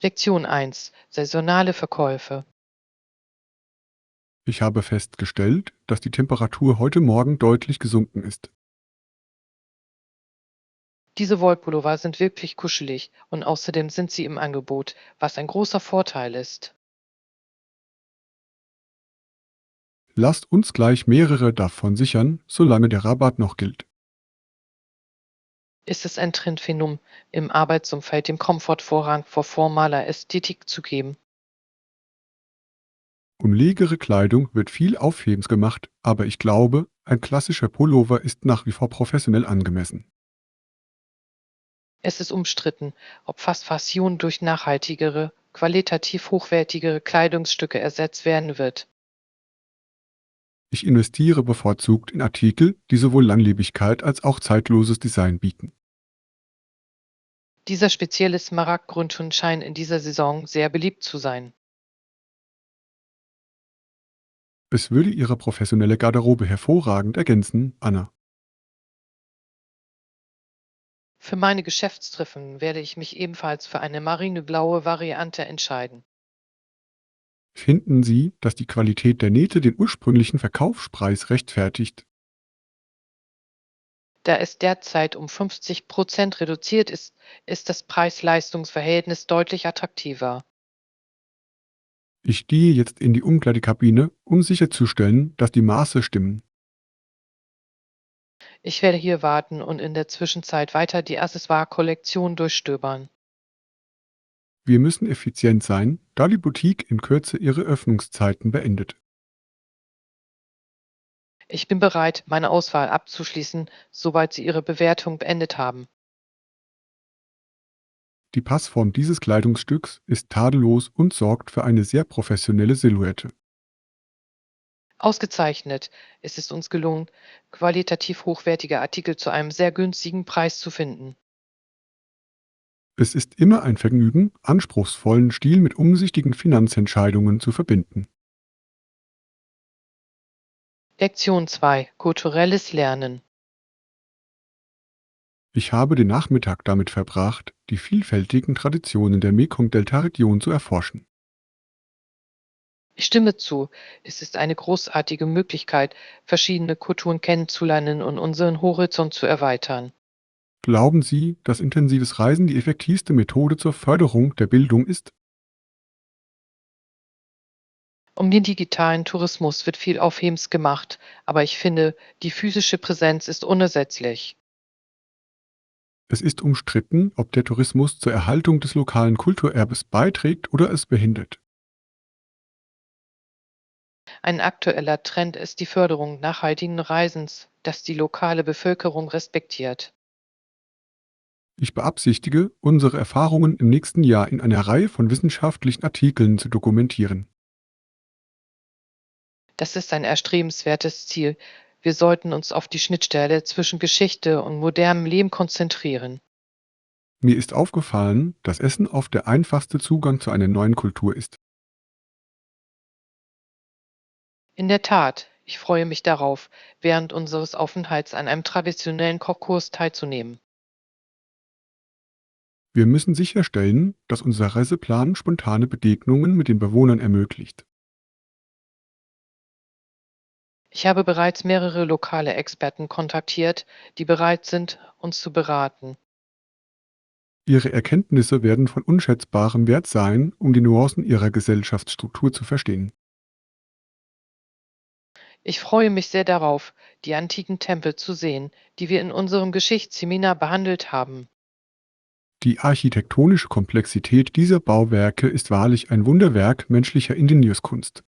Lektion 1: Saisonale Verkäufe. Ich habe festgestellt, dass die Temperatur heute Morgen deutlich gesunken ist. Diese Wollpullover sind wirklich kuschelig und außerdem sind sie im Angebot, was ein großer Vorteil ist. Lasst uns gleich mehrere davon sichern, solange der Rabatt noch gilt. Ist es ein Trendphänomen, im Arbeitsumfeld dem Komfort Vorrang vor formaler Ästhetik zu geben? Um legere Kleidung wird viel Aufhebens gemacht, aber ich glaube, ein klassischer Pullover ist nach wie vor professionell angemessen. Es ist umstritten, ob Fast Fashion durch nachhaltigere, qualitativ hochwertigere Kleidungsstücke ersetzt werden wird. Ich investiere bevorzugt in Artikel, die sowohl Langlebigkeit als auch zeitloses Design bieten. Dieser spezielle Smaragd-Grundton scheint in dieser Saison sehr beliebt zu sein. Es würde Ihre professionelle Garderobe hervorragend ergänzen, Anna. Für meine Geschäftstreffen werde ich mich ebenfalls für eine marineblaue Variante entscheiden. Finden Sie, dass die Qualität der Nähte den ursprünglichen Verkaufspreis rechtfertigt? Da es derzeit um 50% reduziert ist, ist das Preis-Leistungs-Verhältnis deutlich attraktiver. Ich gehe jetzt in die Umkleidekabine, um sicherzustellen, dass die Maße stimmen. Ich werde hier warten und in der Zwischenzeit weiter die Accessoire-Kollektion durchstöbern. Wir müssen effizient sein, da die Boutique in Kürze ihre Öffnungszeiten beendet. Ich bin bereit, meine Auswahl abzuschließen, sobald Sie Ihre Bewertung beendet haben. Die Passform dieses Kleidungsstücks ist tadellos und sorgt für eine sehr professionelle Silhouette. Ausgezeichnet. Es ist uns gelungen, qualitativ hochwertige Artikel zu einem sehr günstigen Preis zu finden. Es ist immer ein Vergnügen, anspruchsvollen Stil mit umsichtigen Finanzentscheidungen zu verbinden. Lektion 2: Kulturelles Lernen. Ich habe den Nachmittag damit verbracht, die vielfältigen Traditionen der Mekong-Delta-Region zu erforschen. Ich stimme zu. Es ist eine großartige Möglichkeit, verschiedene Kulturen kennenzulernen und unseren Horizont zu erweitern. Glauben Sie, dass intensives Reisen die effektivste Methode zur Förderung der Bildung ist? Um den digitalen Tourismus wird viel Aufhebens gemacht, aber ich finde, die physische Präsenz ist unersetzlich. Es ist umstritten, ob der Tourismus zur Erhaltung des lokalen Kulturerbes beiträgt oder es behindert. Ein aktueller Trend ist die Förderung nachhaltigen Reisens, das die lokale Bevölkerung respektiert. Ich beabsichtige, unsere Erfahrungen im nächsten Jahr in einer Reihe von wissenschaftlichen Artikeln zu dokumentieren. Das ist ein erstrebenswertes Ziel. Wir sollten uns auf die Schnittstelle zwischen Geschichte und modernem Leben konzentrieren. Mir ist aufgefallen, dass Essen oft der einfachste Zugang zu einer neuen Kultur ist. In der Tat, ich freue mich darauf, während unseres Aufenthalts an einem traditionellen Kochkurs teilzunehmen. Wir müssen sicherstellen, dass unser Reiseplan spontane Begegnungen mit den Bewohnern ermöglicht. Ich habe bereits mehrere lokale Experten kontaktiert, die bereit sind, uns zu beraten. Ihre Erkenntnisse werden von unschätzbarem Wert sein, um die Nuancen ihrer Gesellschaftsstruktur zu verstehen. Ich freue mich sehr darauf, die antiken Tempel zu sehen, die wir in unserem Geschichtsseminar behandelt haben. Die architektonische Komplexität dieser Bauwerke ist wahrlich ein Wunderwerk menschlicher Ingenieurskunst.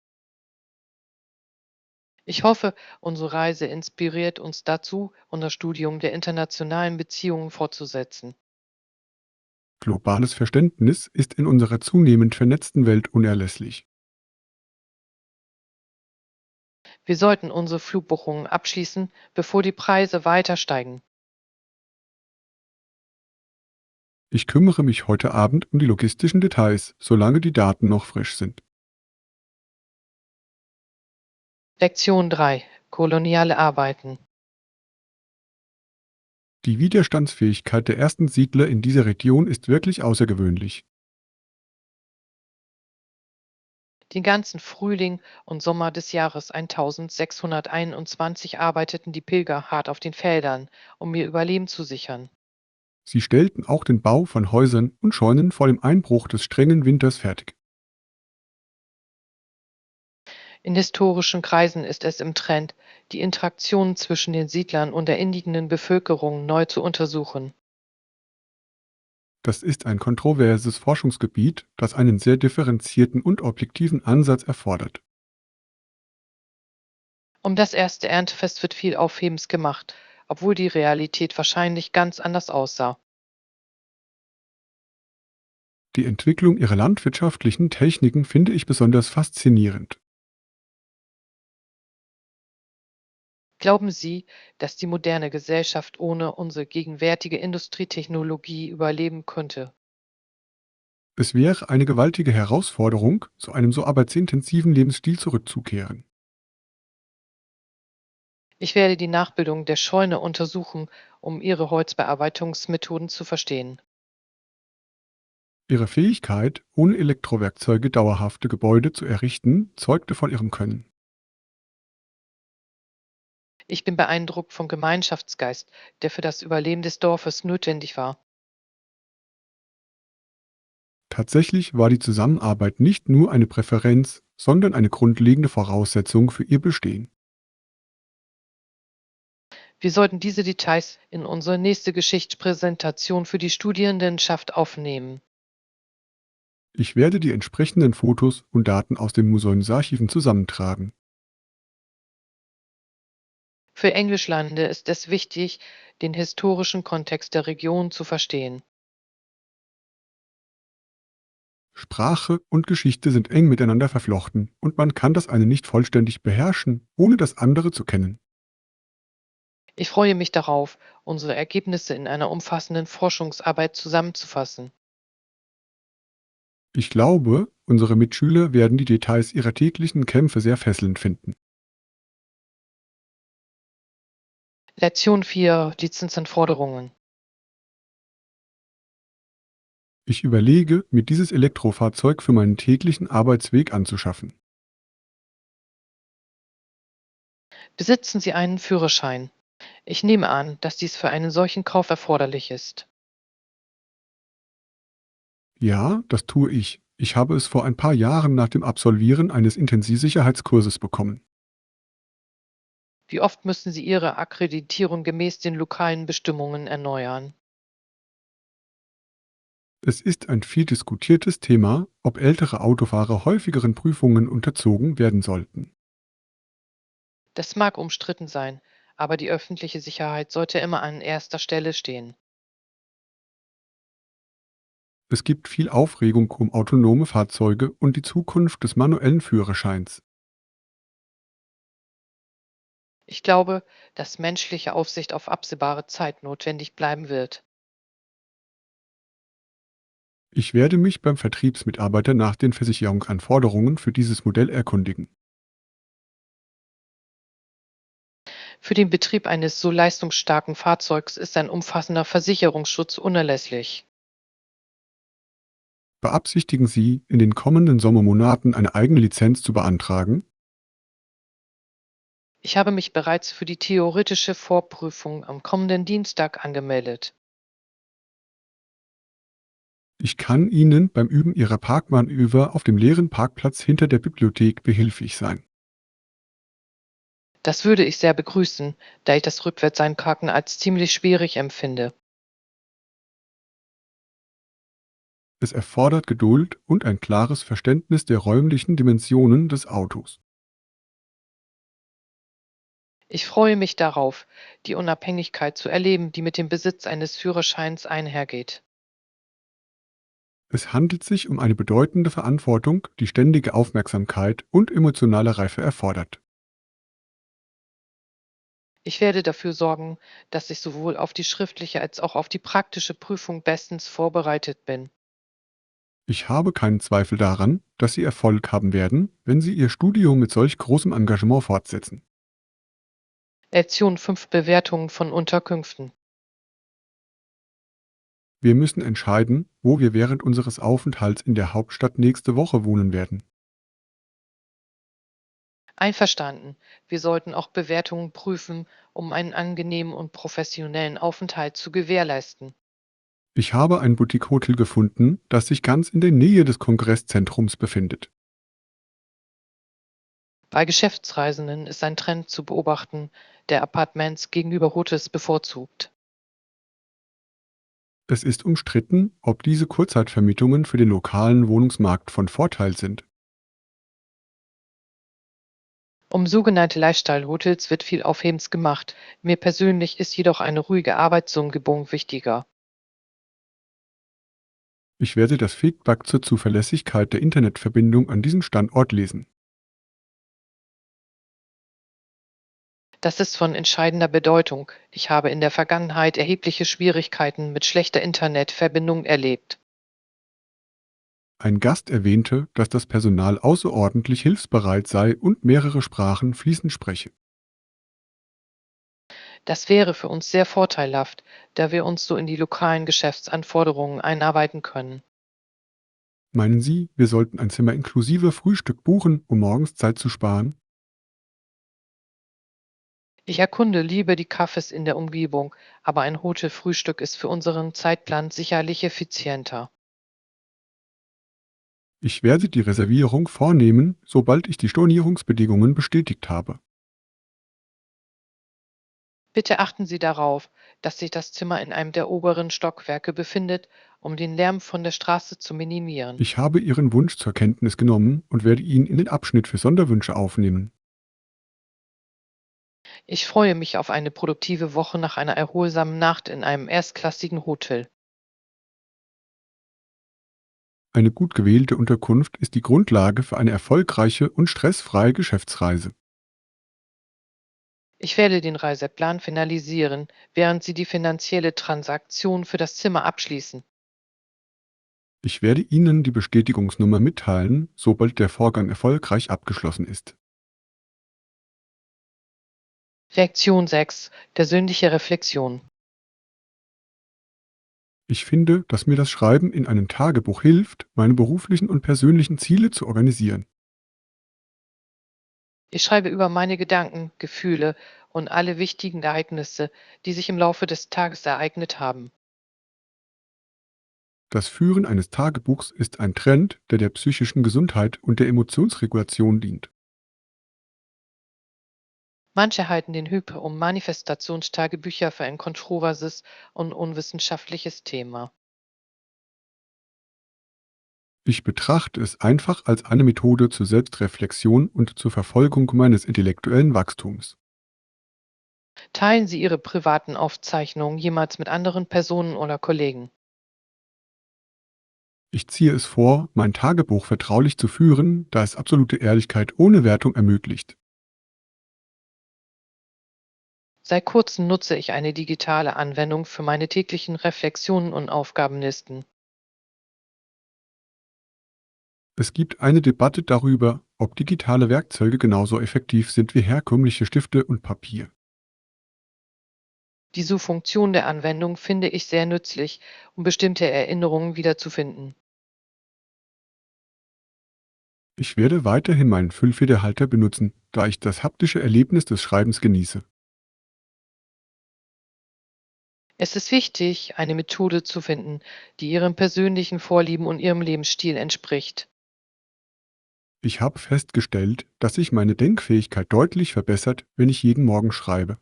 Ich hoffe, unsere Reise inspiriert uns dazu, unser Studium der internationalen Beziehungen fortzusetzen. Globales Verständnis ist in unserer zunehmend vernetzten Welt unerlässlich. Wir sollten unsere Flugbuchungen abschließen, bevor die Preise weiter steigen. Ich kümmere mich heute Abend um die logistischen Details, solange die Daten noch frisch sind. Lektion 3: Koloniale Arbeiten. Die Widerstandsfähigkeit der ersten Siedler in dieser Region ist wirklich außergewöhnlich. Den ganzen Frühling und Sommer des Jahres 1621 arbeiteten die Pilger hart auf den Feldern, um ihr Überleben zu sichern. Sie stellten auch den Bau von Häusern und Scheunen vor dem Einbruch des strengen Winters fertig. In historischen Kreisen ist es im Trend, die Interaktionen zwischen den Siedlern und der indigenen Bevölkerung neu zu untersuchen. Das ist ein kontroverses Forschungsgebiet, das einen sehr differenzierten und objektiven Ansatz erfordert. Um das erste Erntefest wird viel Aufhebens gemacht, obwohl die Realität wahrscheinlich ganz anders aussah. Die Entwicklung ihrer landwirtschaftlichen Techniken finde ich besonders faszinierend. Glauben Sie, dass die moderne Gesellschaft ohne unsere gegenwärtige Industrietechnologie überleben könnte? Es wäre eine gewaltige Herausforderung, zu einem so arbeitsintensiven Lebensstil zurückzukehren. Ich werde die Nachbildung der Scheune untersuchen, um Ihre Holzbearbeitungsmethoden zu verstehen. Ihre Fähigkeit, ohne Elektrowerkzeuge dauerhafte Gebäude zu errichten, zeugte von ihrem Können. Ich bin beeindruckt vom Gemeinschaftsgeist, der für das Überleben des Dorfes notwendig war. Tatsächlich war die Zusammenarbeit nicht nur eine Präferenz, sondern eine grundlegende Voraussetzung für ihr Bestehen. Wir sollten diese Details in unsere nächste Geschichtspräsentation für die Studierendenschaft aufnehmen. Ich werde die entsprechenden Fotos und Daten aus den Museumsarchiven zusammentragen. Für Englischlernende ist es wichtig, den historischen Kontext der Region zu verstehen. Sprache und Geschichte sind eng miteinander verflochten und man kann das eine nicht vollständig beherrschen, ohne das andere zu kennen. Ich freue mich darauf, unsere Ergebnisse in einer umfassenden Forschungsarbeit zusammenzufassen. Ich glaube, unsere Mitschüler werden die Details ihrer täglichen Kämpfe sehr fesselnd finden. Lektion 4: Lizenzenforderungen. Ich überlege, mir dieses Elektrofahrzeug für meinen täglichen Arbeitsweg anzuschaffen. Besitzen Sie einen Führerschein? Ich nehme an, dass dies für einen solchen Kauf erforderlich ist. Ja, das tue ich. Ich habe es vor ein paar Jahren nach dem Absolvieren eines Intensivsicherheitskurses bekommen. Wie oft müssen Sie Ihre Akkreditierung gemäß den lokalen Bestimmungen erneuern? Es ist ein viel diskutiertes Thema, ob ältere Autofahrer häufigeren Prüfungen unterzogen werden sollten. Das mag umstritten sein, aber die öffentliche Sicherheit sollte immer an erster Stelle stehen. Es gibt viel Aufregung um autonome Fahrzeuge und die Zukunft des manuellen Führerscheins. Ich glaube, dass menschliche Aufsicht auf absehbare Zeit notwendig bleiben wird. Ich werde mich beim Vertriebsmitarbeiter nach den Versicherungsanforderungen für dieses Modell erkundigen. Für den Betrieb eines so leistungsstarken Fahrzeugs ist ein umfassender Versicherungsschutz unerlässlich. Beabsichtigen Sie, in den kommenden Sommermonaten eine eigene Lizenz zu beantragen? Ich habe mich bereits für die theoretische Vorprüfung am kommenden Dienstag angemeldet. Ich kann Ihnen beim Üben Ihrer Parkmanöver auf dem leeren Parkplatz hinter der Bibliothek behilflich sein. Das würde ich sehr begrüßen, da ich das Rückwärtseinparken als ziemlich schwierig empfinde. Es erfordert Geduld und ein klares Verständnis der räumlichen Dimensionen des Autos. Ich freue mich darauf, die Unabhängigkeit zu erleben, die mit dem Besitz eines Führerscheins einhergeht. Es handelt sich um eine bedeutende Verantwortung, die ständige Aufmerksamkeit und emotionale Reife erfordert. Ich werde dafür sorgen, dass ich sowohl auf die schriftliche als auch auf die praktische Prüfung bestens vorbereitet bin. Ich habe keinen Zweifel daran, dass Sie Erfolg haben werden, wenn Sie Ihr Studium mit solch großem Engagement fortsetzen. Lektion 5: Bewertungen von Unterkünften. Wir müssen entscheiden, wo wir während unseres Aufenthalts in der Hauptstadt nächste Woche wohnen werden. Einverstanden. Wir sollten auch Bewertungen prüfen, um einen angenehmen und professionellen Aufenthalt zu gewährleisten. Ich habe ein Boutique-Hotel gefunden, das sich ganz in der Nähe des Kongresszentrums befindet. Bei Geschäftsreisenden ist ein Trend zu beobachten, der Appartements gegenüber Hotels bevorzugt. Es ist umstritten, ob diese Kurzzeitvermietungen für den lokalen Wohnungsmarkt von Vorteil sind. Um sogenannte Lifestyle-Hotels wird viel Aufhebens gemacht. Mir persönlich ist jedoch eine ruhige Arbeitsumgebung wichtiger. Ich werde das Feedback zur Zuverlässigkeit der Internetverbindung an diesem Standort lesen. Das ist von entscheidender Bedeutung. Ich habe in der Vergangenheit erhebliche Schwierigkeiten mit schlechter Internetverbindung erlebt. Ein Gast erwähnte, dass das Personal außerordentlich hilfsbereit sei und mehrere Sprachen fließend spreche. Das wäre für uns sehr vorteilhaft, da wir uns so in die lokalen Geschäftsanforderungen einarbeiten können. Meinen Sie, wir sollten ein Zimmer inklusive Frühstück buchen, um morgens Zeit zu sparen? Ich erkunde lieber die Cafés in der Umgebung, aber ein Hotelfrühstück ist für unseren Zeitplan sicherlich effizienter. Ich werde die Reservierung vornehmen, sobald ich die Stornierungsbedingungen bestätigt habe. Bitte achten Sie darauf, dass sich das Zimmer in einem der oberen Stockwerke befindet, um den Lärm von der Straße zu minimieren. Ich habe Ihren Wunsch zur Kenntnis genommen und werde ihn in den Abschnitt für Sonderwünsche aufnehmen. Ich freue mich auf eine produktive Woche nach einer erholsamen Nacht in einem erstklassigen Hotel. Eine gut gewählte Unterkunft ist die Grundlage für eine erfolgreiche und stressfreie Geschäftsreise. Ich werde den Reiseplan finalisieren, während Sie die finanzielle Transaktion für das Zimmer abschließen. Ich werde Ihnen die Bestätigungsnummer mitteilen, sobald der Vorgang erfolgreich abgeschlossen ist. Lektion 6. Persönliche Reflexion. Ich finde, dass mir das Schreiben in einem Tagebuch hilft, meine beruflichen und persönlichen Ziele zu organisieren. Ich schreibe über meine Gedanken, Gefühle und alle wichtigen Ereignisse, die sich im Laufe des Tages ereignet haben. Das Führen eines Tagebuchs ist ein Trend, der der psychischen Gesundheit und der Emotionsregulation dient. Manche halten den Hype um Manifestationstagebücher für ein kontroverses und unwissenschaftliches Thema. Ich betrachte es einfach als eine Methode zur Selbstreflexion und zur Verfolgung meines intellektuellen Wachstums. Teilen Sie Ihre privaten Aufzeichnungen jemals mit anderen Personen oder Kollegen. Ich ziehe es vor, mein Tagebuch vertraulich zu führen, da es absolute Ehrlichkeit ohne Wertung ermöglicht. Seit kurzem nutze ich eine digitale Anwendung für meine täglichen Reflexionen und Aufgabenlisten. Es gibt eine Debatte darüber, ob digitale Werkzeuge genauso effektiv sind wie herkömmliche Stifte und Papier. Diese Funktion der Anwendung finde ich sehr nützlich, um bestimmte Erinnerungen wiederzufinden. Ich werde weiterhin meinen Füllfederhalter benutzen, da ich das haptische Erlebnis des Schreibens genieße. Es ist wichtig, eine Methode zu finden, die Ihren persönlichen Vorlieben und Ihrem Lebensstil entspricht. Ich habe festgestellt, dass sich meine Denkfähigkeit deutlich verbessert, wenn ich jeden Morgen schreibe.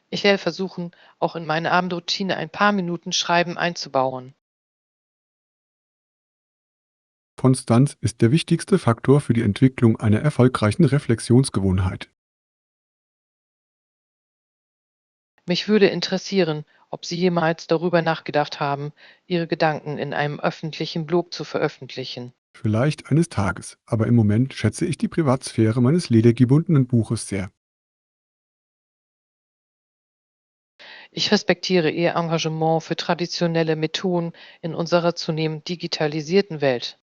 Ich werde versuchen, auch in meine Abendroutine ein paar Minuten Schreiben einzubauen. Konstanz ist der wichtigste Faktor für die Entwicklung einer erfolgreichen Reflexionsgewohnheit. Mich würde interessieren, ob Sie jemals darüber nachgedacht haben, Ihre Gedanken in einem öffentlichen Blog zu veröffentlichen. Vielleicht eines Tages, aber im Moment schätze ich die Privatsphäre meines ledergebundenen Buches sehr. Ich respektiere Ihr Engagement für traditionelle Methoden in unserer zunehmend digitalisierten Welt.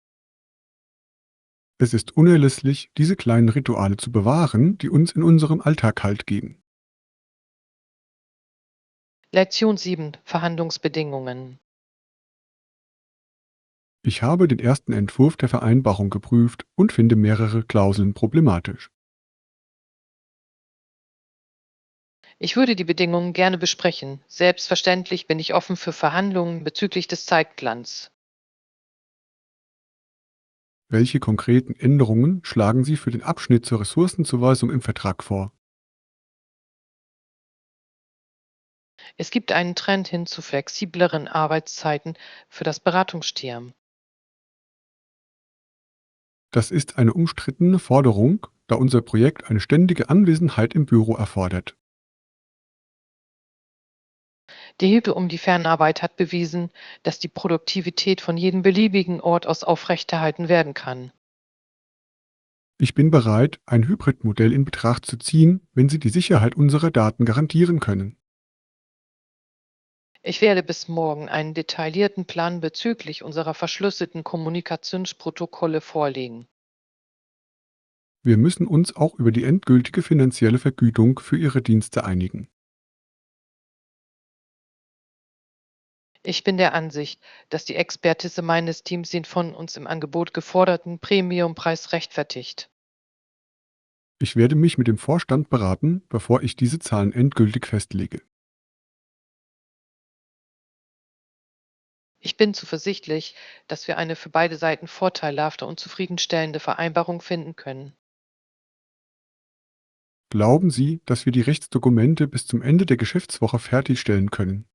Es ist unerlässlich, diese kleinen Rituale zu bewahren, die uns in unserem Alltag Halt geben. Lektion 7. Verhandlungsbedingungen. Ich habe den ersten Entwurf der Vereinbarung geprüft und finde mehrere Klauseln problematisch. Ich würde die Bedingungen gerne besprechen. Selbstverständlich bin ich offen für Verhandlungen bezüglich des Zeitplans. Welche konkreten Änderungen schlagen Sie für den Abschnitt zur Ressourcenzuweisung im Vertrag vor? Es gibt einen Trend hin zu flexibleren Arbeitszeiten für das Beratungsteam. Das ist eine umstrittene Forderung, da unser Projekt eine ständige Anwesenheit im Büro erfordert. Die Hilfe um die Fernarbeit hat bewiesen, dass die Produktivität von jedem beliebigen Ort aus aufrechterhalten werden kann. Ich bin bereit, ein Hybridmodell in Betracht zu ziehen, wenn Sie die Sicherheit unserer Daten garantieren können. Ich werde bis morgen einen detaillierten Plan bezüglich unserer verschlüsselten Kommunikationsprotokolle vorlegen. Wir müssen uns auch über die endgültige finanzielle Vergütung für Ihre Dienste einigen. Ich bin der Ansicht, dass die Expertise meines Teams den von uns im Angebot geforderten Premiumpreis rechtfertigt. Ich werde mich mit dem Vorstand beraten, bevor ich diese Zahlen endgültig festlege. Ich bin zuversichtlich, dass wir eine für beide Seiten vorteilhafte und zufriedenstellende Vereinbarung finden können. Glauben Sie, dass wir die Rechtsdokumente bis zum Ende der Geschäftswoche fertigstellen können?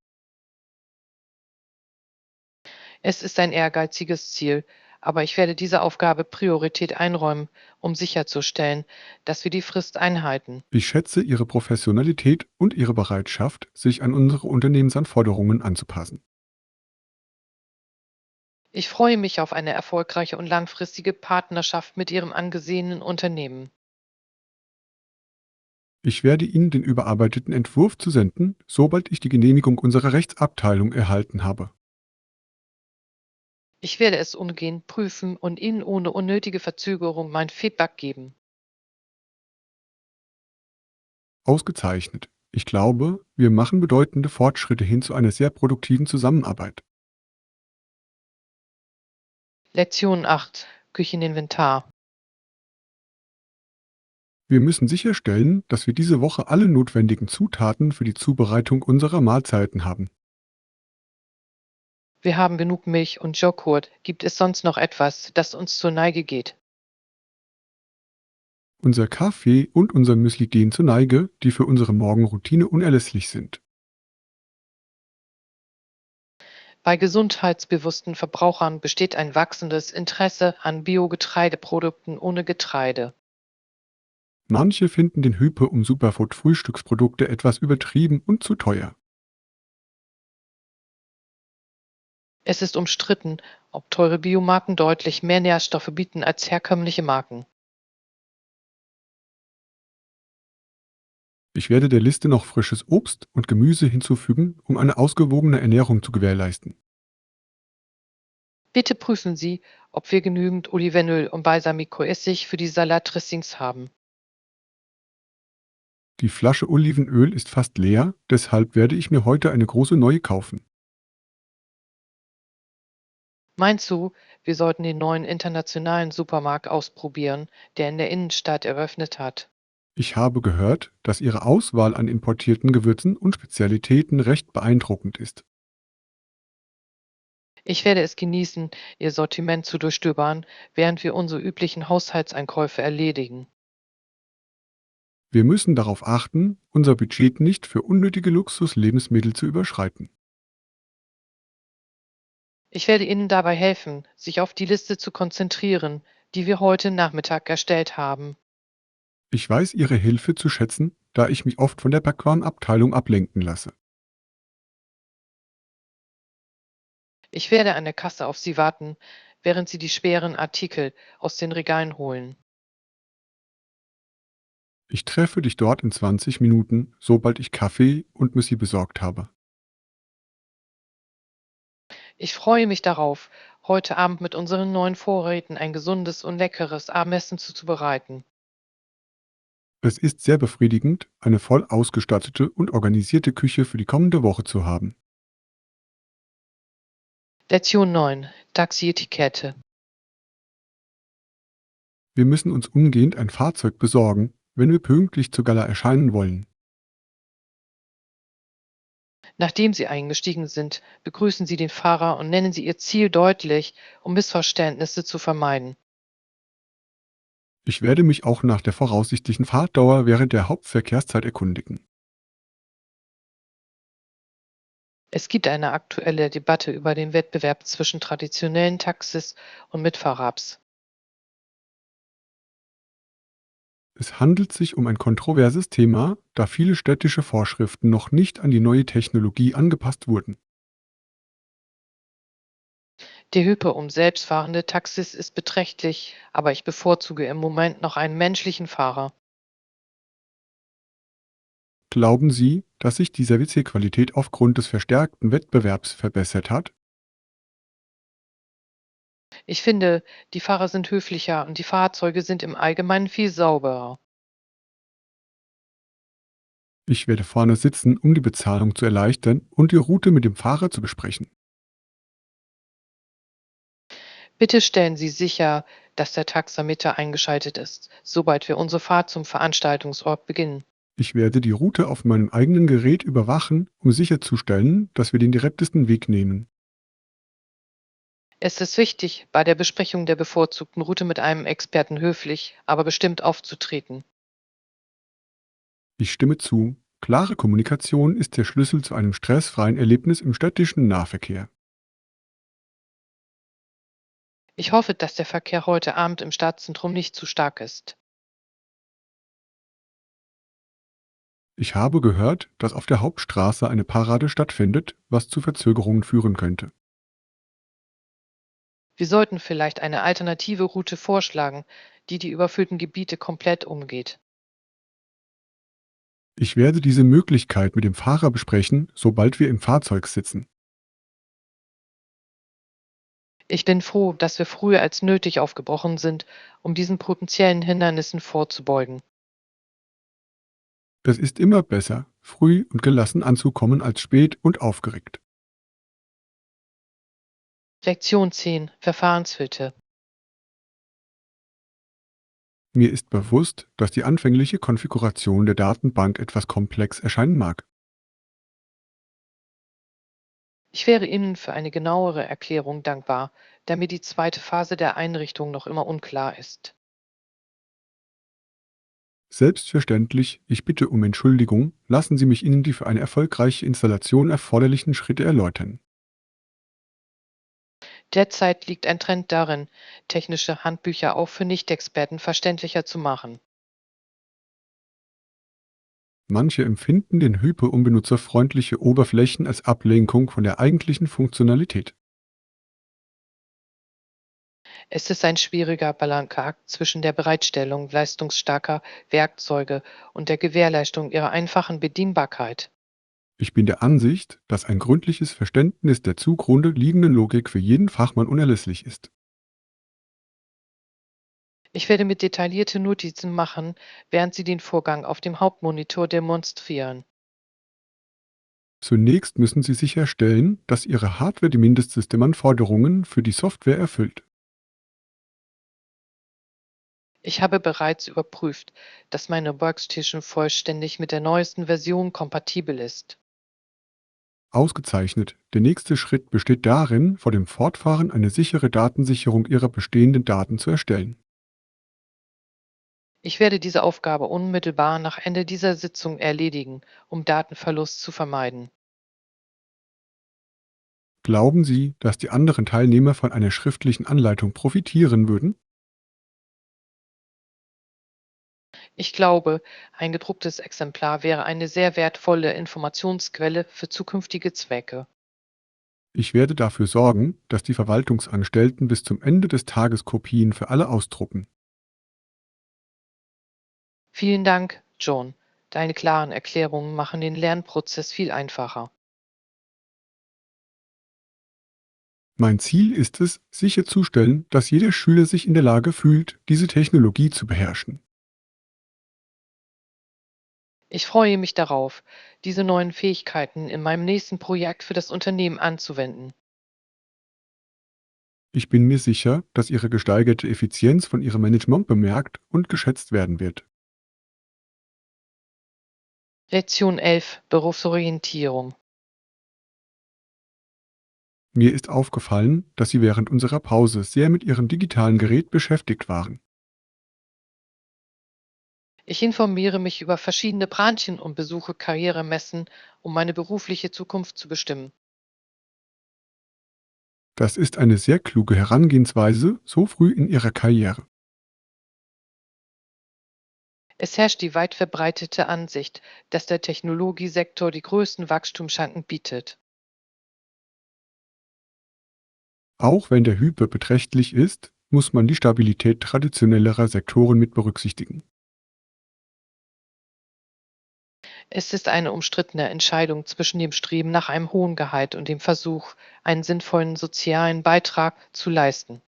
Es ist ein ehrgeiziges Ziel, aber ich werde dieser Aufgabe Priorität einräumen, um sicherzustellen, dass wir die Frist einhalten. Ich schätze Ihre Professionalität und Ihre Bereitschaft, sich an unsere Unternehmensanforderungen anzupassen. Ich freue mich auf eine erfolgreiche und langfristige Partnerschaft mit Ihrem angesehenen Unternehmen. Ich werde Ihnen den überarbeiteten Entwurf zusenden, sobald ich die Genehmigung unserer Rechtsabteilung erhalten habe. Ich werde es umgehend prüfen und Ihnen ohne unnötige Verzögerung mein Feedback geben. Ausgezeichnet. Ich glaube, wir machen bedeutende Fortschritte hin zu einer sehr produktiven Zusammenarbeit. Lektion 8: Kücheninventar. Wir müssen sicherstellen, dass wir diese Woche alle notwendigen Zutaten für die Zubereitung unserer Mahlzeiten haben. Wir haben genug Milch und Joghurt. Gibt es sonst noch etwas, das uns zur Neige geht? Unser Kaffee und unser Müsli gehen zur Neige, die für unsere Morgenroutine unerlässlich sind. Bei gesundheitsbewussten Verbrauchern besteht ein wachsendes Interesse an Biogetreideprodukten ohne Getreide. Manche finden den Hype um Superfood-Frühstücksprodukte etwas übertrieben und zu teuer. Es ist umstritten, ob teure Biomarken deutlich mehr Nährstoffe bieten als herkömmliche Marken. Ich werde der Liste noch frisches Obst und Gemüse hinzufügen, um eine ausgewogene Ernährung zu gewährleisten. Bitte prüfen Sie, ob wir genügend Olivenöl und Balsamicoessig für die Salatdressings haben. Die Flasche Olivenöl ist fast leer, deshalb werde ich mir heute eine große neue kaufen. Meinst du, wir sollten den neuen internationalen Supermarkt ausprobieren, der in der Innenstadt eröffnet hat? Ich habe gehört, dass Ihre Auswahl an importierten Gewürzen und Spezialitäten recht beeindruckend ist. Ich werde es genießen, Ihr Sortiment zu durchstöbern, während wir unsere üblichen Haushaltseinkäufe erledigen. Wir müssen darauf achten, unser Budget nicht für unnötige Luxuslebensmittel zu überschreiten. Ich werde Ihnen dabei helfen, sich auf die Liste zu konzentrieren, die wir heute Nachmittag erstellt haben. Ich weiß Ihre Hilfe zu schätzen, da ich mich oft von der Backwaren-Abteilung ablenken lasse. Ich werde an der Kasse auf Sie warten, während Sie die schweren Artikel aus den Regalen holen. Ich treffe dich dort in 20 Minuten, sobald ich Kaffee und Müsli besorgt habe. Ich freue mich darauf, heute Abend mit unseren neuen Vorräten ein gesundes und leckeres Abendessen zuzubereiten. Es ist sehr befriedigend, eine voll ausgestattete und organisierte Küche für die kommende Woche zu haben. Lektion 9. Taxi-Etikette. Wir müssen uns umgehend ein Fahrzeug besorgen, wenn wir pünktlich zur Gala erscheinen wollen. Nachdem Sie eingestiegen sind, begrüßen Sie den Fahrer und nennen Sie Ihr Ziel deutlich, um Missverständnisse zu vermeiden. Ich werde mich auch nach der voraussichtlichen Fahrtdauer während der Hauptverkehrszeit erkundigen. Es gibt eine aktuelle Debatte über den Wettbewerb zwischen traditionellen Taxis und Mitfahrrad. Es handelt sich um ein kontroverses Thema, da viele städtische Vorschriften noch nicht an die neue Technologie angepasst wurden. Die Hürde um selbstfahrende Taxis ist beträchtlich, aber ich bevorzuge im Moment noch einen menschlichen Fahrer. Glauben Sie, dass sich die Servicequalität aufgrund des verstärkten Wettbewerbs verbessert hat? Ich finde, die Fahrer sind höflicher und die Fahrzeuge sind im Allgemeinen viel sauberer. Ich werde vorne sitzen, um die Bezahlung zu erleichtern und die Route mit dem Fahrer zu besprechen. Bitte stellen Sie sicher, dass der Taxameter eingeschaltet ist, sobald wir unsere Fahrt zum Veranstaltungsort beginnen. Ich werde die Route auf meinem eigenen Gerät überwachen, um sicherzustellen, dass wir den direktesten Weg nehmen. Es ist wichtig, bei der Besprechung der bevorzugten Route mit einem Experten höflich, aber bestimmt aufzutreten. Ich stimme zu. Klare Kommunikation ist der Schlüssel zu einem stressfreien Erlebnis im städtischen Nahverkehr. Ich hoffe, dass der Verkehr heute Abend im Stadtzentrum nicht zu stark ist. Ich habe gehört, dass auf der Hauptstraße eine Parade stattfindet, was zu Verzögerungen führen könnte. Wir sollten vielleicht eine alternative Route vorschlagen, die die überfüllten Gebiete komplett umgeht. Ich werde diese Möglichkeit mit dem Fahrer besprechen, sobald wir im Fahrzeug sitzen. Ich bin froh, dass wir früher als nötig aufgebrochen sind, um diesen potenziellen Hindernissen vorzubeugen. Es ist immer besser, früh und gelassen anzukommen als spät und aufgeregt. Lektion 10. Verfahrensfilter. Mir ist bewusst, dass die anfängliche Konfiguration der Datenbank etwas komplex erscheinen mag. Ich wäre Ihnen für eine genauere Erklärung dankbar, da mir die zweite Phase der Einrichtung noch immer unklar ist. Selbstverständlich, ich bitte um Entschuldigung, lassen Sie mich Ihnen die für eine erfolgreiche Installation erforderlichen Schritte erläutern. Derzeit liegt ein Trend darin, technische Handbücher auch für Nicht-Experten verständlicher zu machen. Manche empfinden den hyperunbenutzerfreundliche Oberflächen als Ablenkung von der eigentlichen Funktionalität. Es ist ein schwieriger Balanceakt zwischen der Bereitstellung leistungsstarker Werkzeuge und der Gewährleistung ihrer einfachen Bedienbarkeit. Ich bin der Ansicht, dass ein gründliches Verständnis der zugrunde liegenden Logik für jeden Fachmann unerlässlich ist. Ich werde mir detaillierte Notizen machen, während Sie den Vorgang auf dem Hauptmonitor demonstrieren. Zunächst müssen Sie sicherstellen, dass Ihre Hardware die Mindestsystemanforderungen für die Software erfüllt. Ich habe bereits überprüft, dass meine Workstation vollständig mit der neuesten Version kompatibel ist. Ausgezeichnet. Der nächste Schritt besteht darin, vor dem Fortfahren eine sichere Datensicherung Ihrer bestehenden Daten zu erstellen. Ich werde diese Aufgabe unmittelbar nach Ende dieser Sitzung erledigen, um Datenverlust zu vermeiden. Glauben Sie, dass die anderen Teilnehmer von einer schriftlichen Anleitung profitieren würden? Ich glaube, ein gedrucktes Exemplar wäre eine sehr wertvolle Informationsquelle für zukünftige Zwecke. Ich werde dafür sorgen, dass die Verwaltungsangestellten bis zum Ende des Tages Kopien für alle ausdrucken. Vielen Dank, John. Deine klaren Erklärungen machen den Lernprozess viel einfacher. Mein Ziel ist es, sicherzustellen, dass jeder Schüler sich in der Lage fühlt, diese Technologie zu beherrschen. Ich freue mich darauf, diese neuen Fähigkeiten in meinem nächsten Projekt für das Unternehmen anzuwenden. Ich bin mir sicher, dass Ihre gesteigerte Effizienz von Ihrem Management bemerkt und geschätzt werden wird. Lektion 11: Berufsorientierung. Mir ist aufgefallen, dass Sie während unserer Pause sehr mit Ihrem digitalen Gerät beschäftigt waren. Ich informiere mich über verschiedene Branchen und besuche Karrieremessen, um meine berufliche Zukunft zu bestimmen. Das ist eine sehr kluge Herangehensweise so früh in Ihrer Karriere. Es herrscht die weit verbreitete Ansicht, dass der Technologiesektor die größten Wachstumschancen bietet. Auch wenn der Hype beträchtlich ist, muss man die Stabilität traditionellerer Sektoren mit berücksichtigen. Es ist eine umstrittene Entscheidung zwischen dem Streben nach einem hohen Gehalt und dem Versuch, einen sinnvollen sozialen Beitrag zu leisten.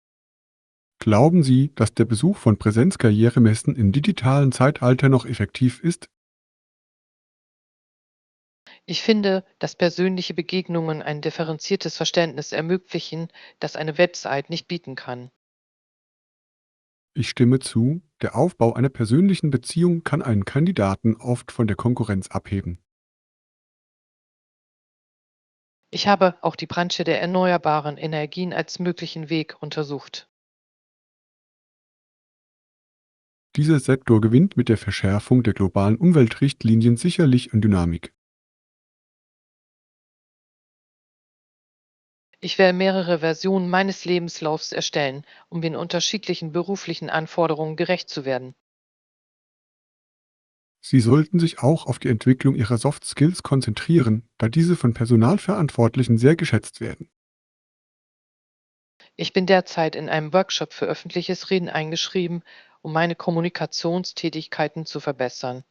Glauben Sie, dass der Besuch von Präsenzkarrieremessen im digitalen Zeitalter noch effektiv ist? Ich finde, dass persönliche Begegnungen ein differenziertes Verständnis ermöglichen, das eine Website nicht bieten kann. Ich stimme zu, der Aufbau einer persönlichen Beziehung kann einen Kandidaten oft von der Konkurrenz abheben. Ich habe auch die Branche der erneuerbaren Energien als möglichen Weg untersucht. Dieser Sektor gewinnt mit der Verschärfung der globalen Umweltrichtlinien sicherlich an Dynamik. Ich werde mehrere Versionen meines Lebenslaufs erstellen, um den unterschiedlichen beruflichen Anforderungen gerecht zu werden. Sie sollten sich auch auf die Entwicklung Ihrer Soft Skills konzentrieren, da diese von Personalverantwortlichen sehr geschätzt werden. Ich bin derzeit in einem Workshop für öffentliches Reden eingeschrieben, um meine Kommunikationstätigkeiten zu verbessern.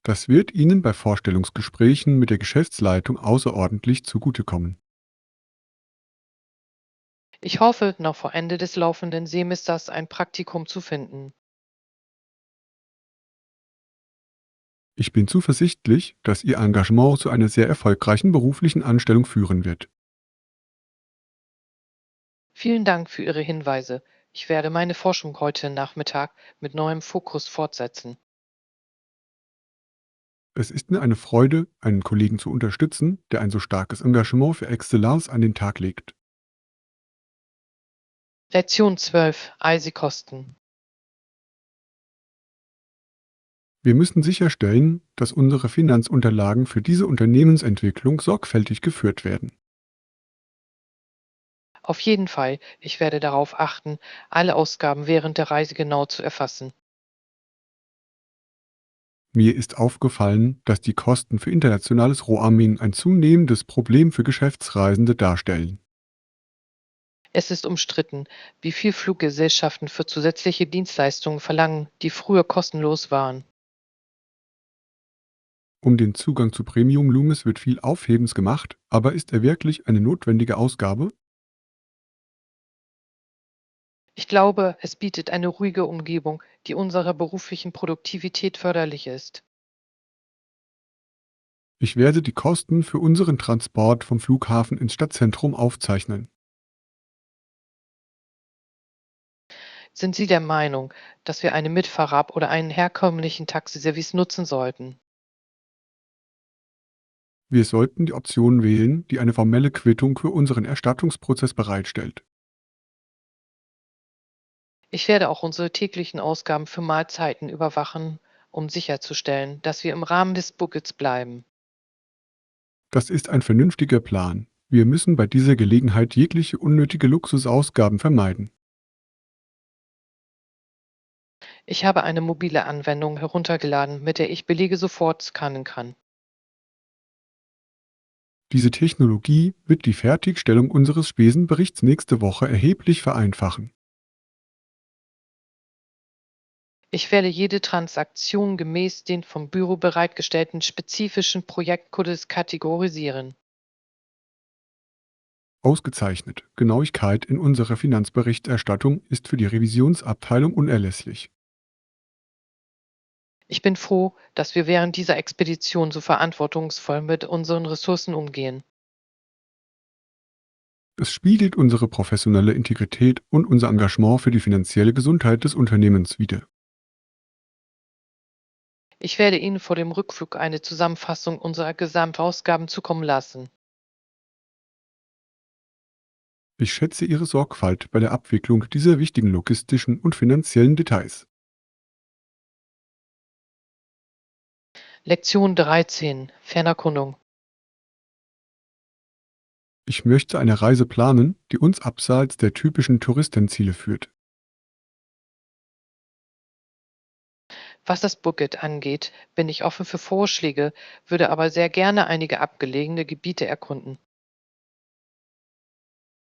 Das wird Ihnen bei Vorstellungsgesprächen mit der Geschäftsleitung außerordentlich zugutekommen. Ich hoffe, noch vor Ende des laufenden Semesters ein Praktikum zu finden. Ich bin zuversichtlich, dass Ihr Engagement zu einer sehr erfolgreichen beruflichen Anstellung führen wird. Vielen Dank für Ihre Hinweise. Ich werde meine Forschung heute Nachmittag mit neuem Fokus fortsetzen. Es ist mir eine Freude, einen Kollegen zu unterstützen, der ein so starkes Engagement für Exzellenz an den Tag legt. Lektion 12: Eisikosten. Wir müssen sicherstellen, dass unsere Finanzunterlagen für diese Unternehmensentwicklung sorgfältig geführt werden. Auf jeden Fall, ich werde darauf achten, alle Ausgaben während der Reise genau zu erfassen. Mir ist aufgefallen, dass die Kosten für internationales Roaming ein zunehmendes Problem für Geschäftsreisende darstellen. Es ist umstritten, wie viel Fluggesellschaften für zusätzliche Dienstleistungen verlangen, die früher kostenlos waren. Um den Zugang zu Premium-Loomis wird viel Aufhebens gemacht, aber ist er wirklich eine notwendige Ausgabe? Ich glaube, es bietet eine ruhige Umgebung, die unserer beruflichen Produktivität förderlich ist. Ich werde die Kosten für unseren Transport vom Flughafen ins Stadtzentrum aufzeichnen. Sind Sie der Meinung, dass wir eine Mitfahrrad oder einen herkömmlichen Taxiservice nutzen sollten? Wir sollten die Option wählen, die eine formelle Quittung für unseren Erstattungsprozess bereitstellt. Ich werde auch unsere täglichen Ausgaben für Mahlzeiten überwachen, um sicherzustellen, dass wir im Rahmen des Buckets bleiben. Das ist ein vernünftiger Plan. Wir müssen bei dieser Gelegenheit jegliche unnötige Luxusausgaben vermeiden. Ich habe eine mobile Anwendung heruntergeladen, mit der ich Belege sofort scannen kann. Diese Technologie wird die Fertigstellung unseres Spesenberichts nächste Woche erheblich vereinfachen. Ich werde jede Transaktion gemäß den vom Büro bereitgestellten spezifischen Projektcodes kategorisieren. Ausgezeichnet. Genauigkeit in unserer Finanzberichterstattung ist für die Revisionsabteilung unerlässlich. Ich bin froh, dass wir während dieser Expedition so verantwortungsvoll mit unseren Ressourcen umgehen. Es spiegelt unsere professionelle Integrität und unser Engagement für die finanzielle Gesundheit des Unternehmens wider. Ich werde Ihnen vor dem Rückflug eine Zusammenfassung unserer Gesamtausgaben zukommen lassen. Ich schätze Ihre Sorgfalt bei der Abwicklung dieser wichtigen logistischen und finanziellen Details. Lektion 13. Fernerkundung. Ich möchte eine Reise planen, die uns abseits der typischen Touristenziele führt. Was das Budget angeht, bin ich offen für Vorschläge, würde aber sehr gerne einige abgelegene Gebiete erkunden.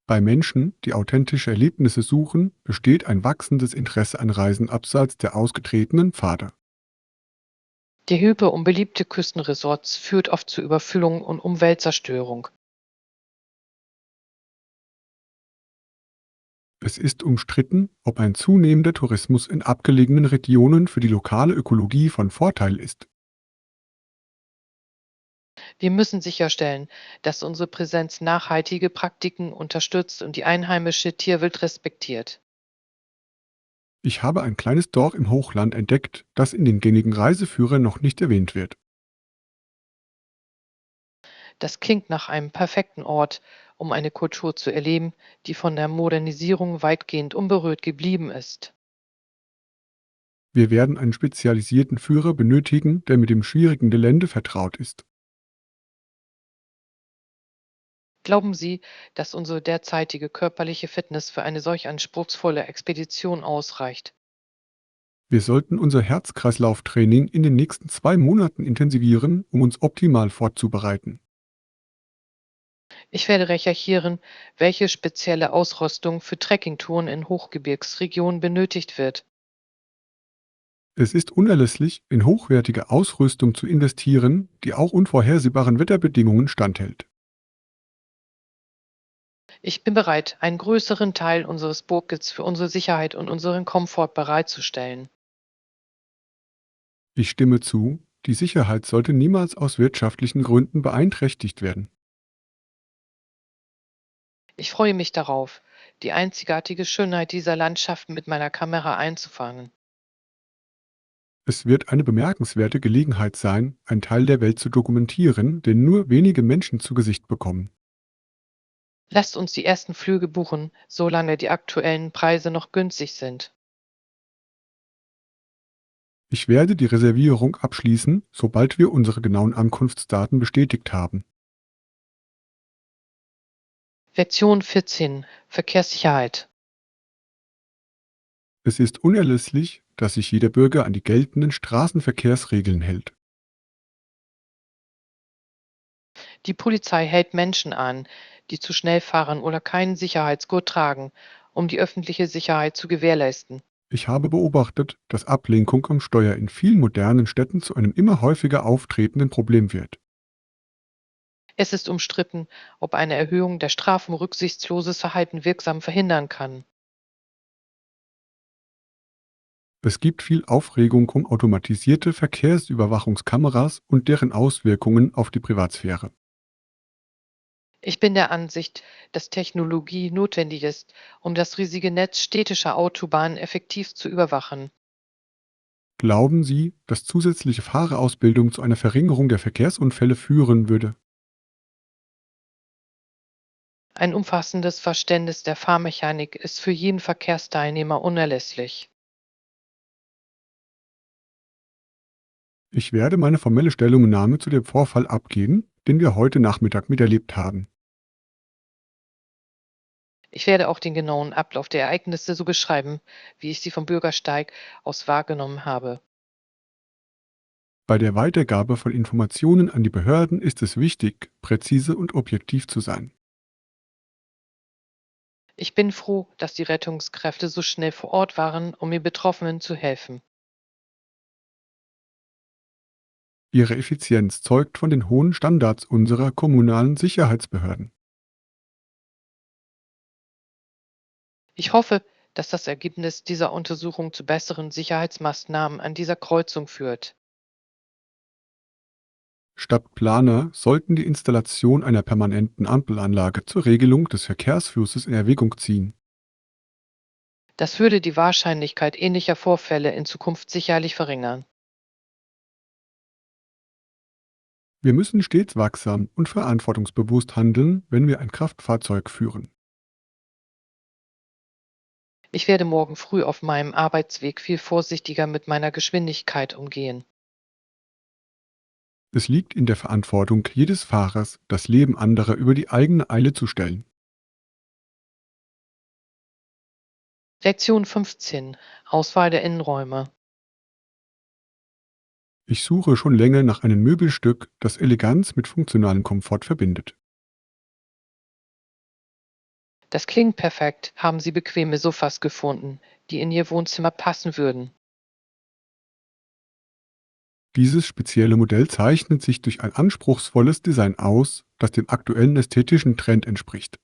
Bei Menschen, die authentische Erlebnisse suchen, besteht ein wachsendes Interesse an Reisen abseits der ausgetretenen Pfade. Die Hilfe um beliebte Küstenresorts führt oft zu Überfüllung und Umweltzerstörung. Es ist umstritten, ob ein zunehmender Tourismus in abgelegenen Regionen für die lokale Ökologie von Vorteil ist. Wir müssen sicherstellen, dass unsere Präsenz nachhaltige Praktiken unterstützt und die einheimische Tierwelt respektiert. Ich habe ein kleines Dorf im Hochland entdeckt, das in den gängigen Reiseführern noch nicht erwähnt wird. Das klingt nach einem perfekten Ort, um eine Kultur zu erleben, die von der Modernisierung weitgehend unberührt geblieben ist. Wir werden einen spezialisierten Führer benötigen, der mit dem schwierigen Gelände vertraut ist. Glauben Sie, dass unsere derzeitige körperliche Fitness für eine solch anspruchsvolle Expedition ausreicht? Wir sollten unser Herz-Kreislauf-Training in den nächsten 2 Monaten intensivieren, um uns optimal vorzubereiten. Ich werde recherchieren, welche spezielle Ausrüstung für Trekkingtouren in Hochgebirgsregionen benötigt wird. Es ist unerlässlich, in hochwertige Ausrüstung zu investieren, die auch unvorhersehbaren Wetterbedingungen standhält. Ich bin bereit, einen größeren Teil unseres Budgets für unsere Sicherheit und unseren Komfort bereitzustellen. Ich stimme zu, die Sicherheit sollte niemals aus wirtschaftlichen Gründen beeinträchtigt werden. Ich freue mich darauf, die einzigartige Schönheit dieser Landschaften mit meiner Kamera einzufangen. Es wird eine bemerkenswerte Gelegenheit sein, einen Teil der Welt zu dokumentieren, den nur wenige Menschen zu Gesicht bekommen. Lasst uns die ersten Flüge buchen, solange die aktuellen Preise noch günstig sind. Ich werde die Reservierung abschließen, sobald wir unsere genauen Ankunftsdaten bestätigt haben. Lektion 14. Verkehrssicherheit. Es ist unerlässlich, dass sich jeder Bürger an die geltenden Straßenverkehrsregeln hält. Die Polizei hält Menschen an, die zu schnell fahren oder keinen Sicherheitsgurt tragen, um die öffentliche Sicherheit zu gewährleisten. Ich habe beobachtet, dass Ablenkung am Steuer in vielen modernen Städten zu einem immer häufiger auftretenden Problem wird. Es ist umstritten, ob eine Erhöhung der Strafen rücksichtsloses Verhalten wirksam verhindern kann. Es gibt viel Aufregung um automatisierte Verkehrsüberwachungskameras und deren Auswirkungen auf die Privatsphäre. Ich bin der Ansicht, dass Technologie notwendig ist, um das riesige Netz städtischer Autobahnen effektiv zu überwachen. Glauben Sie, dass zusätzliche Fahrerausbildung zu einer Verringerung der Verkehrsunfälle führen würde? Ein umfassendes Verständnis der Fahrmechanik ist für jeden Verkehrsteilnehmer unerlässlich. Ich werde meine formelle Stellungnahme zu dem Vorfall abgeben, den wir heute Nachmittag miterlebt haben. Ich werde auch den genauen Ablauf der Ereignisse so beschreiben, wie ich sie vom Bürgersteig aus wahrgenommen habe. Bei der Weitergabe von Informationen an die Behörden ist es wichtig, präzise und objektiv zu sein. Ich bin froh, dass die Rettungskräfte so schnell vor Ort waren, um den Betroffenen zu helfen. Ihre Effizienz zeugt von den hohen Standards unserer kommunalen Sicherheitsbehörden. Ich hoffe, dass das Ergebnis dieser Untersuchung zu besseren Sicherheitsmaßnahmen an dieser Kreuzung führt. Stadtplaner sollten die Installation einer permanenten Ampelanlage zur Regelung des Verkehrsflusses in Erwägung ziehen. Das würde die Wahrscheinlichkeit ähnlicher Vorfälle in Zukunft sicherlich verringern. Wir müssen stets wachsam und verantwortungsbewusst handeln, wenn wir ein Kraftfahrzeug führen. Ich werde morgen früh auf meinem Arbeitsweg viel vorsichtiger mit meiner Geschwindigkeit umgehen. Es liegt in der Verantwortung jedes Fahrers, das Leben anderer über die eigene Eile zu stellen. Lektion 15. Auswahl der Innenräume. Ich suche schon länger nach einem Möbelstück, das Eleganz mit funktionalem Komfort verbindet. Das klingt perfekt. Haben Sie bequeme Sofas gefunden, die in Ihr Wohnzimmer passen würden? Dieses spezielle Modell zeichnet sich durch ein anspruchsvolles Design aus, das dem aktuellen ästhetischen Trend entspricht.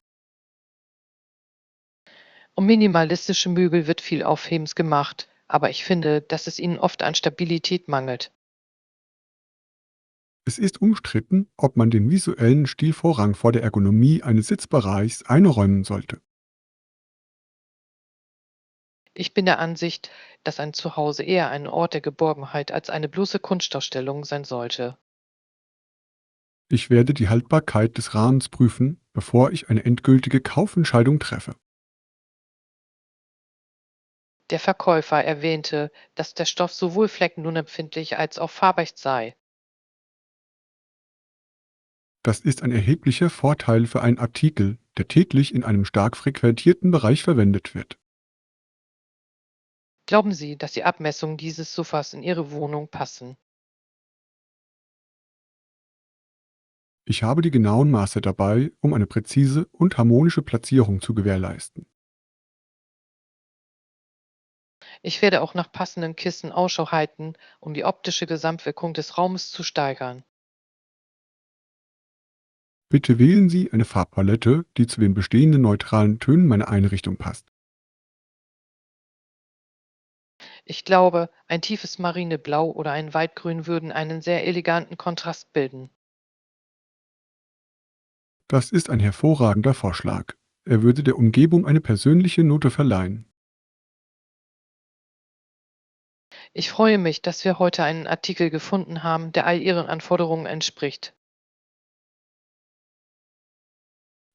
Um minimalistische Möbel wird viel Aufhebens gemacht, aber ich finde, dass es ihnen oft an Stabilität mangelt. Es ist umstritten, ob man den visuellen Stilvorrang vor der Ergonomie eines Sitzbereichs einräumen sollte. Ich bin der Ansicht, dass ein Zuhause eher ein Ort der Geborgenheit als eine bloße Kunstausstellung sein sollte. Ich werde die Haltbarkeit des Rahmens prüfen, bevor ich eine endgültige Kaufentscheidung treffe. Der Verkäufer erwähnte, dass der Stoff sowohl fleckenunempfindlich als auch farbecht sei. Das ist ein erheblicher Vorteil für einen Artikel, der täglich in einem stark frequentierten Bereich verwendet wird. Glauben Sie, dass die Abmessungen dieses Sofas in Ihre Wohnung passen? Ich habe die genauen Maße dabei, um eine präzise und harmonische Platzierung zu gewährleisten. Ich werde auch nach passenden Kissen Ausschau halten, um die optische Gesamtwirkung des Raumes zu steigern. Bitte wählen Sie eine Farbpalette, die zu den bestehenden neutralen Tönen meiner Einrichtung passt. Ich glaube, ein tiefes Marineblau oder ein Waldgrün würden einen sehr eleganten Kontrast bilden. Das ist ein hervorragender Vorschlag. Er würde der Umgebung eine persönliche Note verleihen. Ich freue mich, dass wir heute einen Artikel gefunden haben, der all Ihren Anforderungen entspricht.